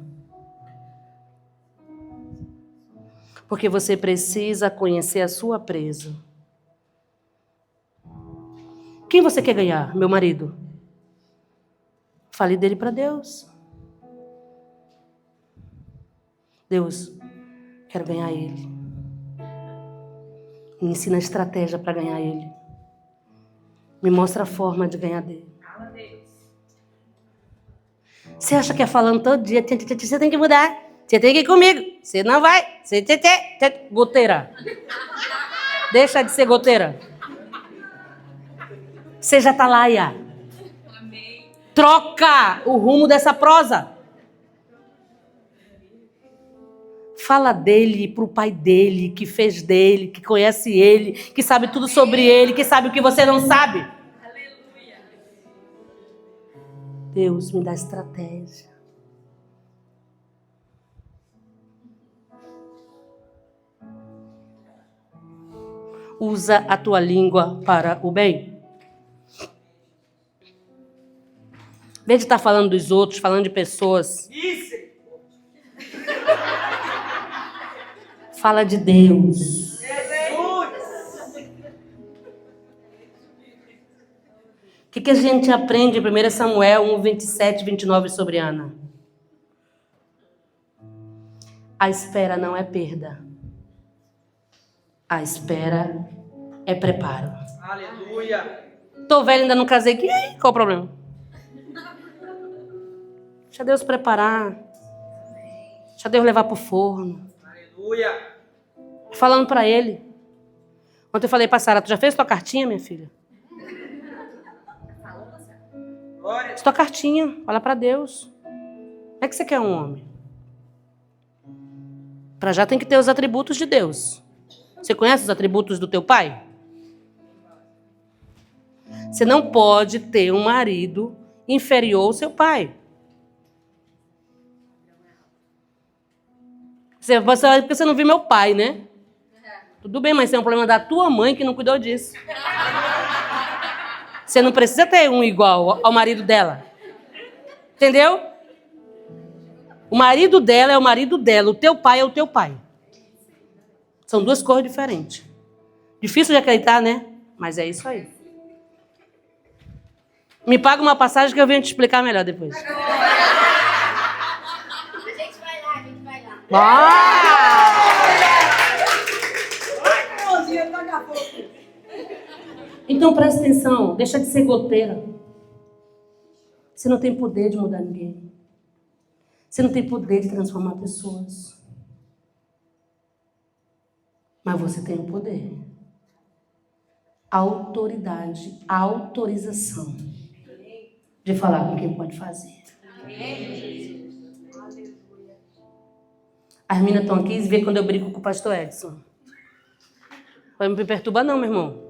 A: porque você precisa conhecer a sua presa. Quem você quer ganhar? Meu marido. Fale dele para Deus. Deus, quero ganhar ele. Me ensina a estratégia para ganhar ele. Me mostra a forma de ganhar dele. Você acha que é falando todo dia? Você tem que mudar. Você tem que ir comigo. Você não vai. Você goteira. Deixa de ser goteira. Seja atalaia. Troca o rumo dessa prosa. Fala dele pro pai dele, que fez dele, que conhece ele, que sabe tudo sobre ele, que sabe o que você não sabe. Aleluia. Deus, me dá estratégia. Usa a tua língua para o bem. Em vez de estar falando dos outros, falando de pessoas. Isso. Fala de Deus. O que a gente aprende em 1 Samuel 1, 27, 29 sobre Ana? A espera não é perda. A espera é preparo. Aleluia. Tô velho, ainda não casei. Qual o problema? Deixa Deus preparar. Deixa Deus levar pro forno. Aleluia. Falando para ele. Ontem eu falei para Sara, tu já fez tua cartinha, minha filha? Fez tua cartinha, fala para Deus. Como é que você quer um homem? Para já tem que ter os atributos de Deus. Você conhece os atributos do teu pai? Você não pode ter um marido inferior ao seu pai. Você vai porque você não viu meu pai, né? Tudo bem, mas é um problema da tua mãe que não cuidou disso. Você não precisa ter um igual ao marido dela. Entendeu? O marido dela é o marido dela, o teu pai é o teu pai. São duas coisas diferentes. Difícil de acreditar, né? Mas é isso aí. Me paga uma passagem que eu venho te explicar melhor depois.
B: A gente vai lá, a gente vai lá.
A: Então presta atenção, deixa de ser goteira. Você não tem poder de mudar ninguém. Você não tem poder de transformar pessoas. Mas você tem o poder. A autoridade, a autorização de falar com quem pode fazer. As meninas estão aqui e vê quando eu brigo com o pastor Edson. Vai me perturbar não, meu irmão.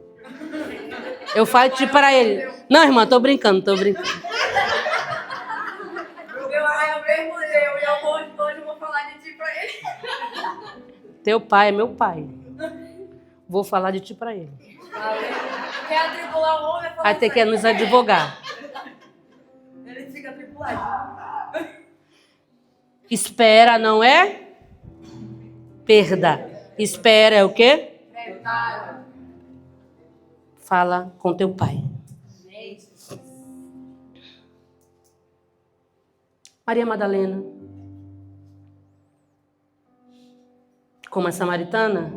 A: Eu falo tipo para ele. Não, irmã, tô brincando.
B: Meu pai é o mesmo Deus e eu hoje vou falar de ti pra ele.
A: Teu pai é meu pai. Vou falar de ti para ele.
B: Quer atribular o homem?
A: Vai ter que nos advogar.
B: Ele fica atribulado.
A: Espera não é perda. Espera é o quê?
B: Verdade.
A: Fala com teu pai. Maria Madalena, como a samaritana,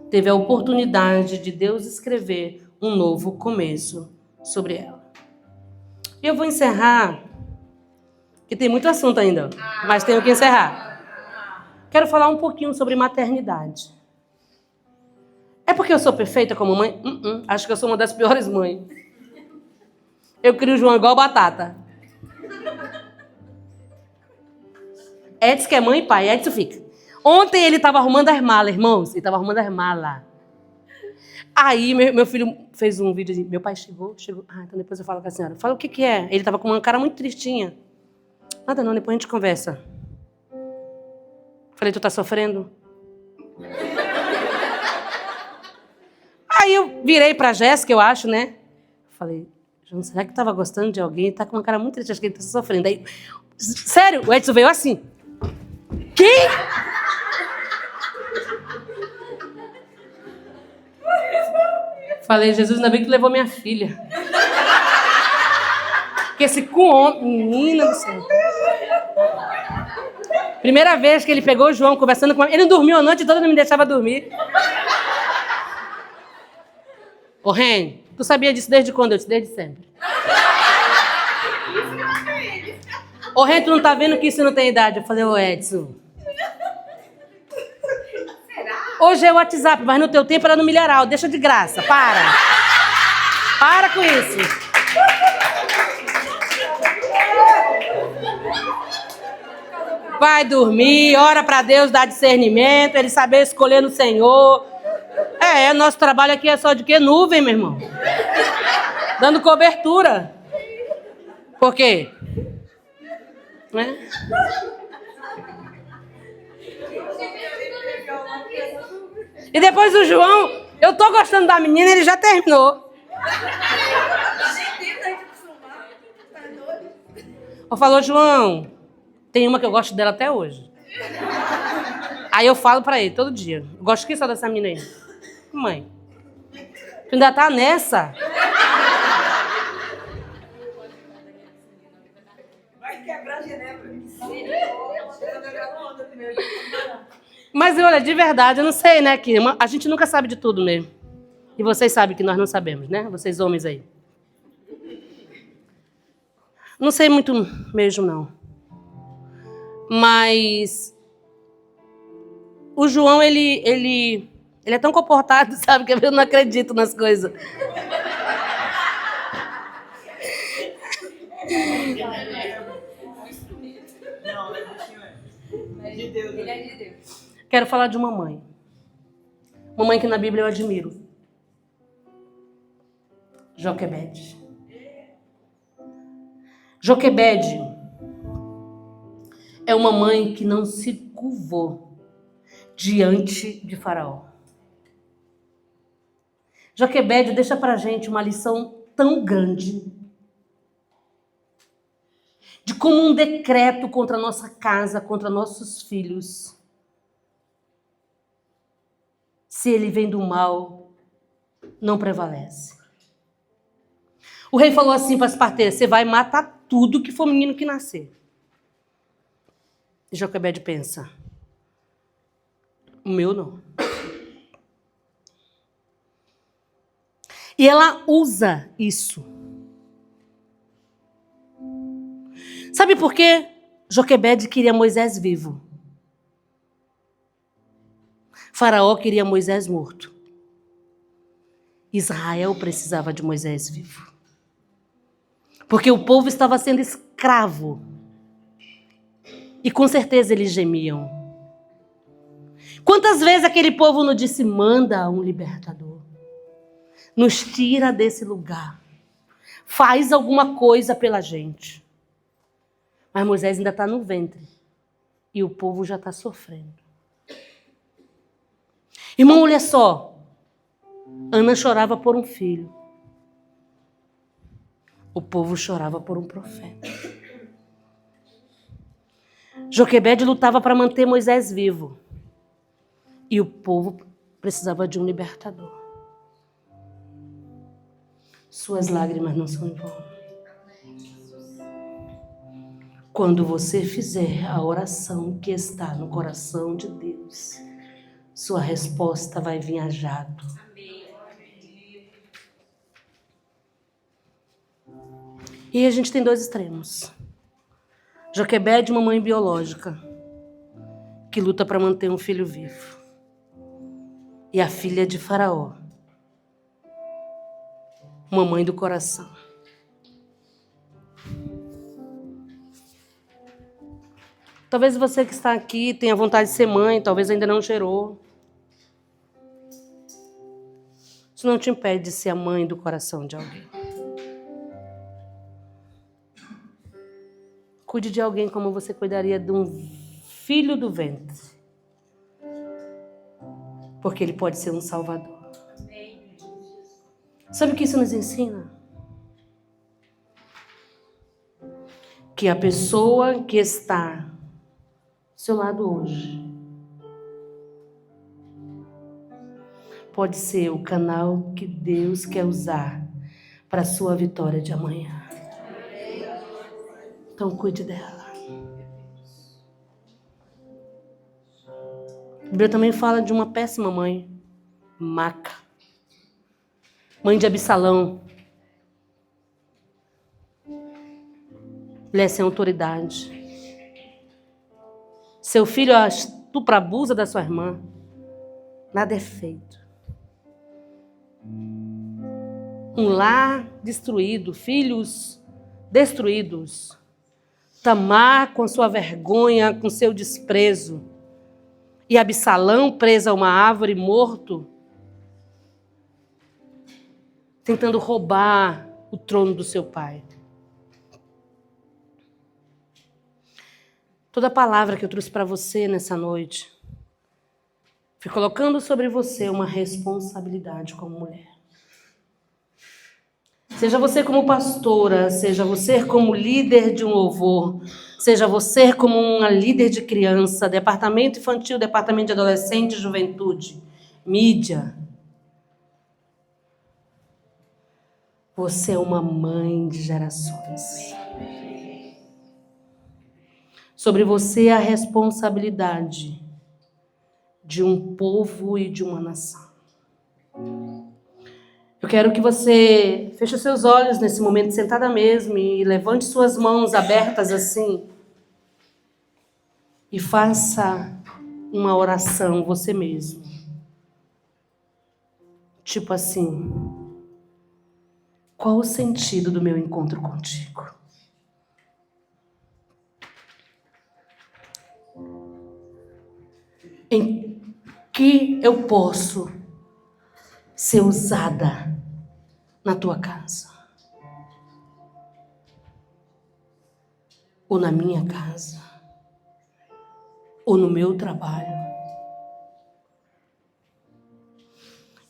A: teve a oportunidade de Deus escrever um novo começo sobre ela. E eu vou encerrar, que tem muito assunto ainda, mas tenho que encerrar. Quero falar um pouquinho sobre maternidade. É porque eu sou perfeita como mãe? Acho que eu sou uma das piores mães. Eu crio o João igual batata. Edson que é mãe e pai, Edson fica. Ontem ele estava arrumando as malas, irmãos. Ele estava arrumando as malas. Aí meu filho fez um vídeo de... Meu pai chegou. Ah, então depois eu falo com a senhora. Fala o que é. Ele estava com uma cara muito tristinha. Nada não, depois a gente conversa. Falei, tu tá sofrendo? Aí eu virei pra Jéssica, eu acho, né? Falei, João, será que tava gostando de alguém? Tá com uma cara muito triste, acho que ele tá sofrendo. Aí, sério, o Edson veio assim. Quem? Falei, Jesus, ainda bem que tu levou minha filha. Porque esse com homem, menina do céu. Primeira vez que ele pegou o João conversando com ele. Ele não dormiu a noite toda, não me deixava dormir. Ô, Ren, tu sabia disso desde quando? Eu disse, desde sempre. Ô, Ren, tu não tá vendo que isso não tem idade? Eu falei, ô, Edson. Hoje é o WhatsApp, mas no teu tempo era no milharal. Deixa de graça, para. Para com isso. Vai dormir, ora pra Deus, dá discernimento, ele saber escolher no Senhor. Nosso trabalho aqui é só de quê? Nuvem, meu irmão. Dando cobertura. Por quê? Né? E depois o João, eu tô gostando da menina, ele já terminou. Eu falo, João, tem uma que eu gosto dela até hoje. Aí eu falo pra ele todo dia, eu gosto que só dessa menina aí. Mãe, tu ainda tá nessa?
B: Vai quebrar a Genebra.
A: Mas olha, de verdade, eu não sei, né? Que a gente nunca sabe de tudo mesmo. E vocês sabem que nós não sabemos, né? Vocês homens aí. Não sei muito mesmo, não. Mas o João, ele é tão comportado, sabe? Que eu não acredito nas coisas.
B: De Deus. Ele é de Deus.
A: Quero falar de uma mãe. Uma mãe que na Bíblia eu admiro. Joquebede. Joquebede é uma mãe que não se curvou diante de Faraó. Joquebede deixa pra gente uma lição tão grande de como um decreto contra a nossa casa, contra nossos filhos, se ele vem do mal, não prevalece. O rei falou assim para as parteiras: você vai matar tudo que for menino que nascer. E Joquebede pensa: o meu não. E ela usa isso. Sabe por quê? Joquebede queria Moisés vivo. Faraó queria Moisés morto. Israel precisava de Moisés vivo. Porque o povo estava sendo escravo. E com certeza eles gemiam. Quantas vezes aquele povo não disse: manda um libertador. Nos tira desse lugar. Faz alguma coisa pela gente. Mas Moisés ainda está no ventre. E o povo já está sofrendo. Irmão, olha só. Ana chorava por um filho. O povo chorava por um profeta. Joquebede lutava para manter Moisés vivo. E o povo precisava de um libertador. Suas lágrimas não são em vão. Quando você fizer a oração que está no coração de Deus, sua resposta vai vir a jato. E a gente tem dois extremos. Joquebede, uma mãe biológica, que luta para manter um filho vivo. E a filha de Faraó, uma mãe do coração. Talvez você que está aqui tenha vontade de ser mãe, talvez ainda não gerou. Isso não te impede de ser a mãe do coração de alguém. Cuide de alguém como você cuidaria de um filho do ventre. Porque ele pode ser um salvador. Sabe o que isso nos ensina? Que a pessoa que está do seu lado hoje pode ser o canal que Deus quer usar para a sua vitória de amanhã. Então cuide dela. A Bíblia também fala de uma péssima mãe, Maca, mãe de Absalão. Mulher sem autoridade. Seu filho estupra, abusa da sua irmã. Nada é feito. Um lar destruído, filhos destruídos. Tamar com sua vergonha, com seu desprezo. E Absalão preso a uma árvore, morto, tentando roubar o trono do seu pai. Toda palavra que eu trouxe para você nessa noite, fui colocando sobre você uma responsabilidade como mulher. Seja você como pastora, seja você como líder de um louvor, seja você como uma líder de criança, departamento infantil, departamento de adolescente e juventude, mídia. Você é uma mãe de gerações. Sobre você a responsabilidade de um povo e de uma nação. Eu quero que você feche os seus olhos nesse momento, sentada mesmo, e levante suas mãos abertas assim. E faça uma oração você mesmo. Tipo assim: qual o sentido do meu encontro contigo? Em que eu posso ser usada na tua casa? Ou na minha casa? Ou no meu trabalho?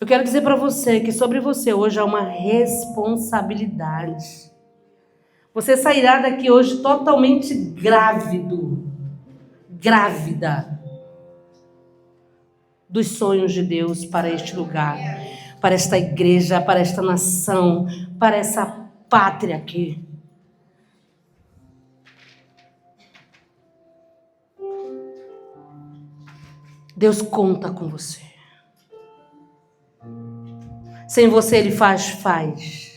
A: Eu quero dizer para você que sobre você hoje há uma responsabilidade. Você sairá daqui hoje totalmente grávida dos sonhos de Deus para este lugar, para esta igreja, para esta nação, para essa pátria aqui. Deus conta com você. Sem você Ele faz.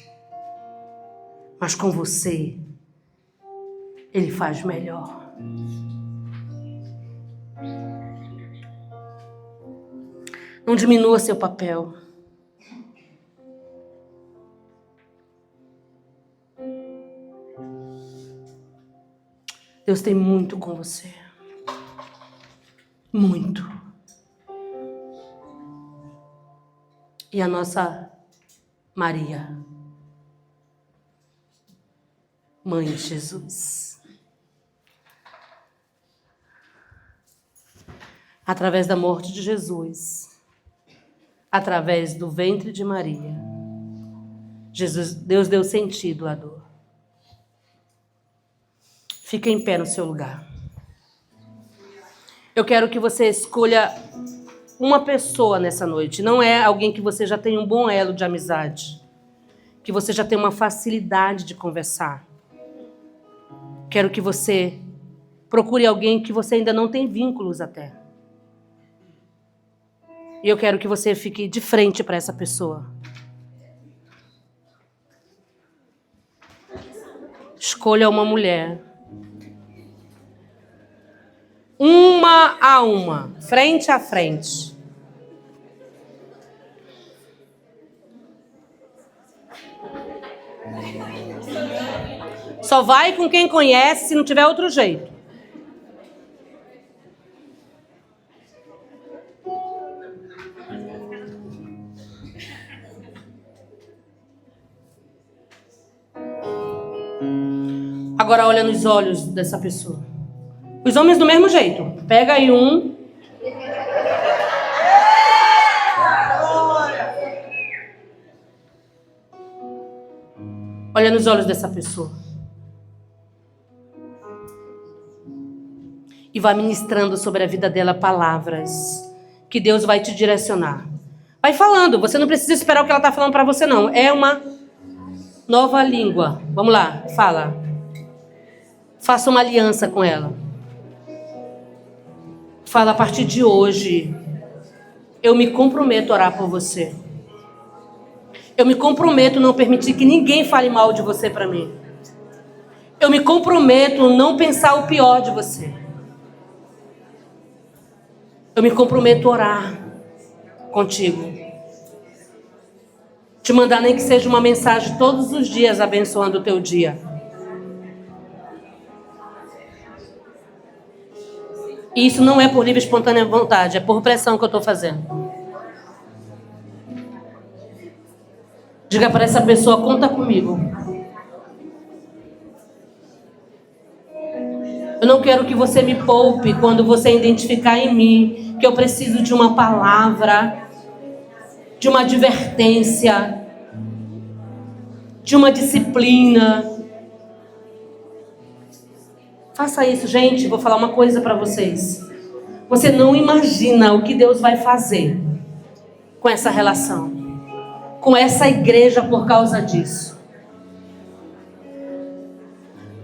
A: Mas com você, Ele faz melhor. Não diminua seu papel. Deus tem muito com você. Muito. E a nossa Maria, Mãe de Jesus, através da morte de Jesus, através do ventre de Maria, Deus deu sentido à dor. Fique em pé no seu lugar. Eu quero que você escolha uma pessoa nessa noite. Não é alguém que você já tem um bom elo de amizade, que você já tem uma facilidade de conversar. Quero que você procure alguém que você ainda não tem vínculos até. E eu quero que você fique de frente para essa pessoa. Escolha uma mulher. Uma a uma, frente a frente. Só vai com quem conhece, se não tiver outro jeito. Agora olha nos olhos dessa pessoa. Os homens do mesmo jeito. Pega aí um. Olha nos olhos dessa pessoa. E vai ministrando sobre a vida dela palavras que Deus vai te direcionar. Vai falando. Você não precisa esperar o que ela está falando para você, não. É uma nova língua. Vamos lá. Fala. Faça uma aliança com ela. Fala, a partir de hoje, eu me comprometo a orar por você. Eu me comprometo a não permitir que ninguém fale mal de você para mim. Eu me comprometo a não pensar o pior de você. Eu me comprometo a orar contigo. Te mandar nem que seja uma mensagem todos os dias abençoando o teu dia. E isso não é por livre e espontânea vontade, é por pressão que eu estou fazendo. Diga para essa pessoa, conta comigo. Eu não quero que você me poupe quando você identificar em mim que eu preciso de uma palavra, de uma advertência, de uma disciplina. Faça isso, gente. Vou falar uma coisa para vocês. Você não imagina o que Deus vai fazer com essa relação, com essa igreja por causa disso.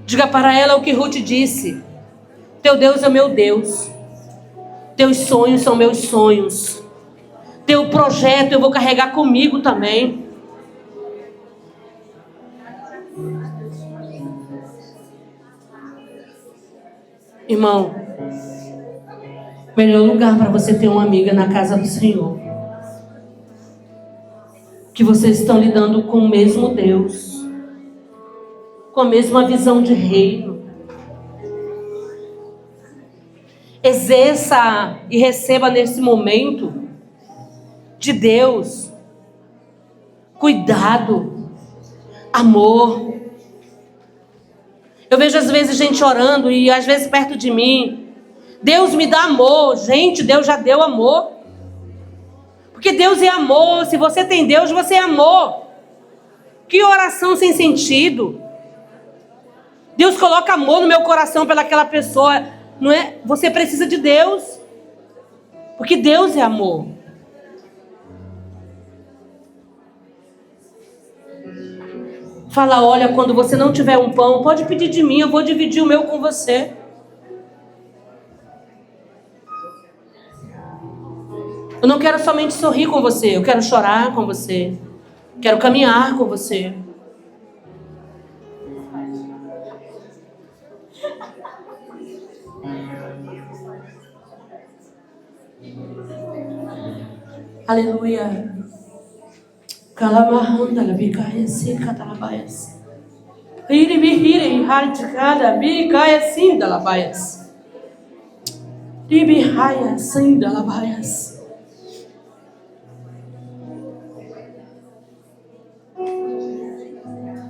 A: Diga para ela o que Ruth disse. Teu Deus é meu Deus. Teus sonhos são meus sonhos. Teu projeto eu vou carregar comigo também. Irmão, melhor lugar para você ter uma amiga na casa do Senhor. Que vocês estão lidando com o mesmo Deus, com a mesma visão de reino. Exerça e receba nesse momento de Deus cuidado, amor. Eu vejo às vezes gente orando e às vezes perto de mim. Deus me dá amor. Gente, Deus já deu amor. Porque Deus é amor. Se você tem Deus, você é amor. Que oração sem sentido. Deus coloca amor no meu coração pelaquela pessoa. Não é? Você precisa de Deus. Porque Deus é amor. Fala, olha, quando você não tiver um pão, pode pedir de mim, eu vou dividir o meu com você. Eu não quero somente sorrir com você, eu quero chorar com você. Quero caminhar com você. Aleluia. Calamahanda la bicaya seca da labaias. Iribihiri haiticada bicaya sim da labaias. Ribihaya sim da labaias.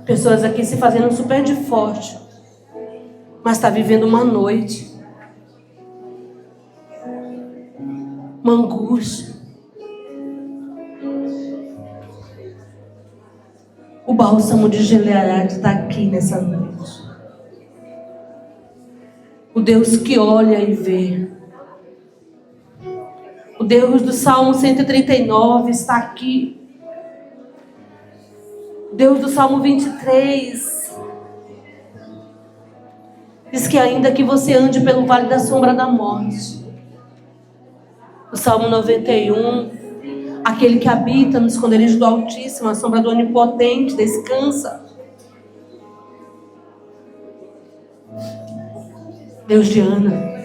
A: Pessoas aqui se fazendo super de forte, mas está vivendo uma noite, uma angústia. O bálsamo de Gileade está aqui nessa noite. O Deus que olha e vê. O Deus do Salmo 139 está aqui. O Deus do Salmo 23 diz que ainda que você ande pelo vale da sombra da morte. O Salmo 91, aquele que habita no esconderijo do Altíssimo, a sombra do Onipotente, descansa. Deus de Ana,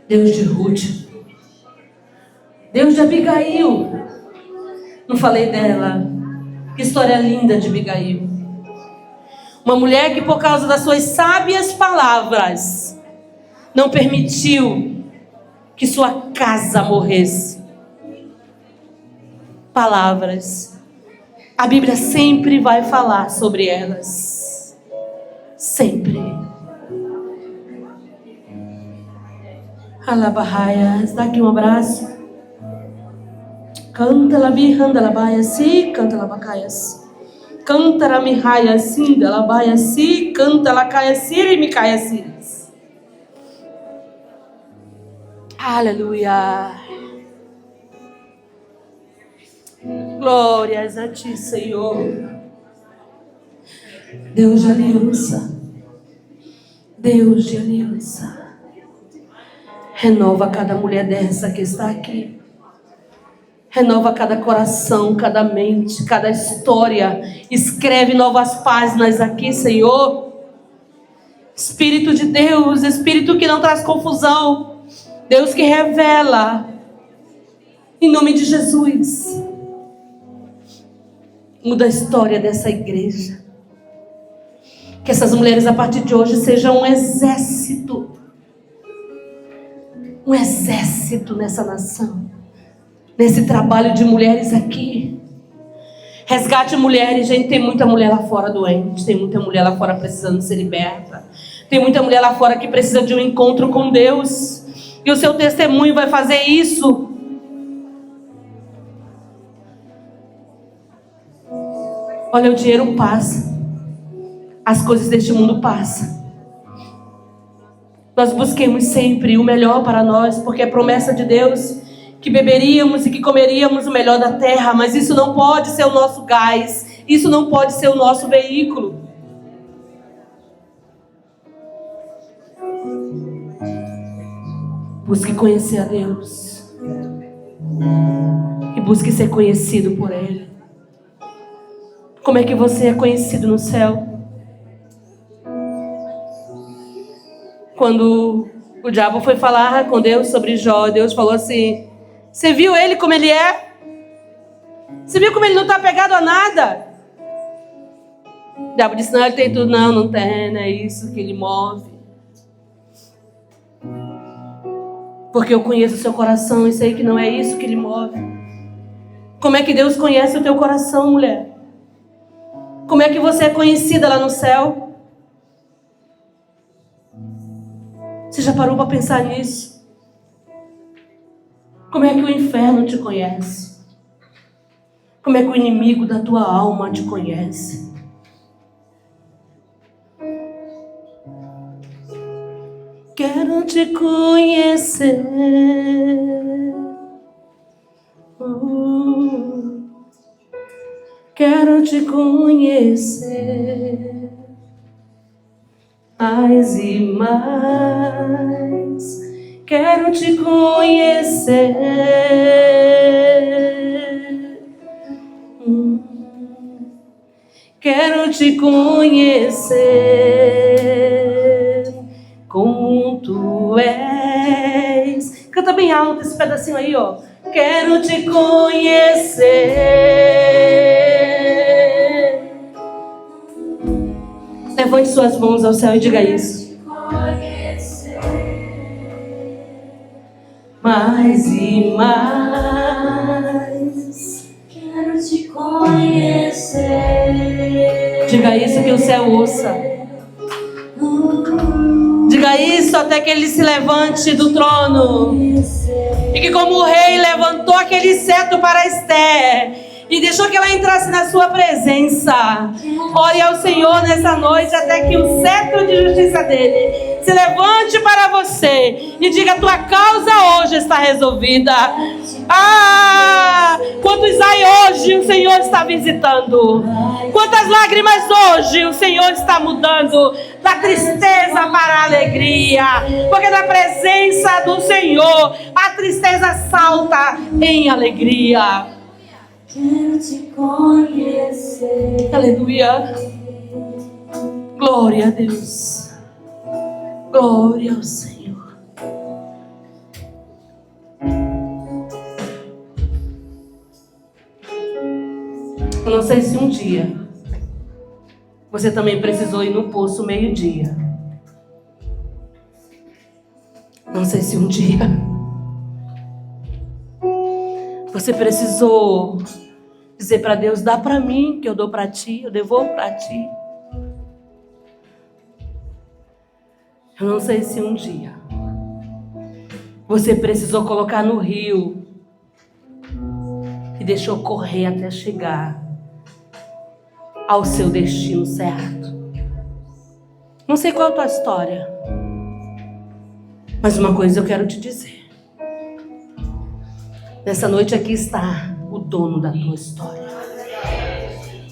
A: Deus de Ruth, Deus de Abigail. Não falei dela. Que história linda de Abigail. Uma mulher que por causa das suas sábias palavras não permitiu que sua casa morresse. Palavras. A Bíblia sempre vai falar sobre elas. Sempre. Alabahaias, dá aqui um abraço. Canta la bihanda la baia si, canta la bacaias. Canta la mihaia si, da la baia si, canta la caia si, e me caia si. Aleluia. Glórias a ti, Senhor. Deus de aliança. Deus de aliança. Renova cada mulher dessa que está aqui. Renova cada coração, cada mente, cada história. Escreve novas páginas aqui, Senhor. Espírito de Deus, Espírito que não traz confusão. Deus que revela. Em nome de Jesus. Muda a história dessa igreja. Que essas mulheres a partir de hoje sejam um exército. Um exército nessa nação. Nesse trabalho de mulheres aqui. Resgate mulheres. Gente, tem muita mulher lá fora doente. Tem muita mulher lá fora precisando ser liberta. Tem muita mulher lá fora que precisa de um encontro com Deus. E o seu testemunho vai fazer isso. Olha, o dinheiro passa. As coisas deste mundo passam. Nós busquemos sempre o melhor para nós, porque é promessa de Deus que beberíamos e que comeríamos o melhor da terra, mas isso não pode ser o nosso gás, isso não pode ser o nosso veículo. Busque conhecer a Deus e busque ser conhecido por Ele. Como é que você é conhecido no céu? Quando o diabo foi falar com Deus sobre Jó, Deus falou assim: você viu ele como ele é? Você viu como ele não está apegado a nada? O diabo disse: não, ele tem tudo. Não, não tem, não é isso que ele move. Porque eu conheço o seu coração e sei que não é isso que ele move. Como é que Deus conhece o teu coração, mulher? Como é que você é conhecida lá no céu? Você já parou para pensar nisso? Como é que o inferno te conhece? Como é que o inimigo da tua alma te conhece? Quero te conhecer. Quero te conhecer mais e mais. Quero te conhecer. Quero te conhecer como tu és. Canta bem alto esse pedacinho aí, ó. Quero te conhecer. Levante suas mãos ao céu e diga isso. Mais e mais.
C: Quero te conhecer.
A: Diga isso que o céu ouça. Diga isso até que ele se levante do trono. E que como o rei levantou aquele cetro para Esther e deixou que ela entrasse na sua presença, ore ao Senhor nessa noite até que o cetro de justiça dele se levante para você e diga: tua causa hoje está resolvida. Quantos ai hoje o Senhor está visitando? Quantas lágrimas hoje o Senhor está mudando da tristeza para a alegria? Porque na presença do Senhor a tristeza salta em alegria.
C: Quero te conhecer.
A: Aleluia. Glória a Deus. Glória ao Senhor. Eu não sei se um dia você também precisou ir no poço meio-dia. Não sei se um dia você precisou dizer para Deus: dá para mim que eu dou para ti, eu devolvo para ti. Eu não sei se um dia você precisou colocar no rio e deixou correr até chegar ao seu destino certo. Não sei qual é a tua história, mas uma coisa eu quero te dizer. Nessa noite aqui está o dono da tua história.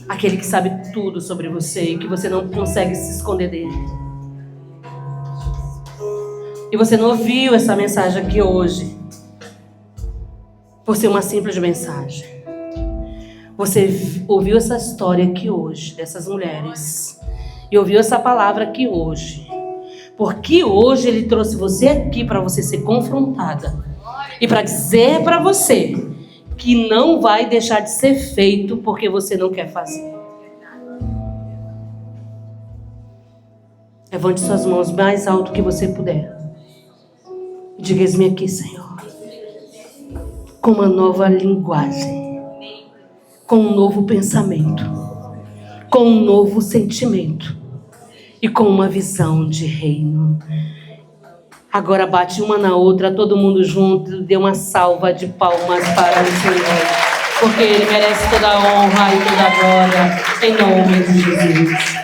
A: Aquele que sabe tudo sobre você e que você não consegue se esconder dele. E você não ouviu essa mensagem aqui hoje por ser uma simples mensagem. Você ouviu essa história aqui hoje, dessas mulheres, e ouviu essa palavra aqui hoje, porque hoje ele trouxe você aqui para você ser confrontada e para dizer para você que não vai deixar de ser feito porque você não quer fazer. Levante suas mãos mais alto que você puder. Diga: eis-me aqui, Senhor, com uma nova linguagem, com um novo pensamento, com um novo sentimento e com uma visão de reino. Agora bate uma na outra, todo mundo junto, dê uma salva de palmas para o Senhor, porque Ele merece toda a honra e toda a glória, em nome de Jesus.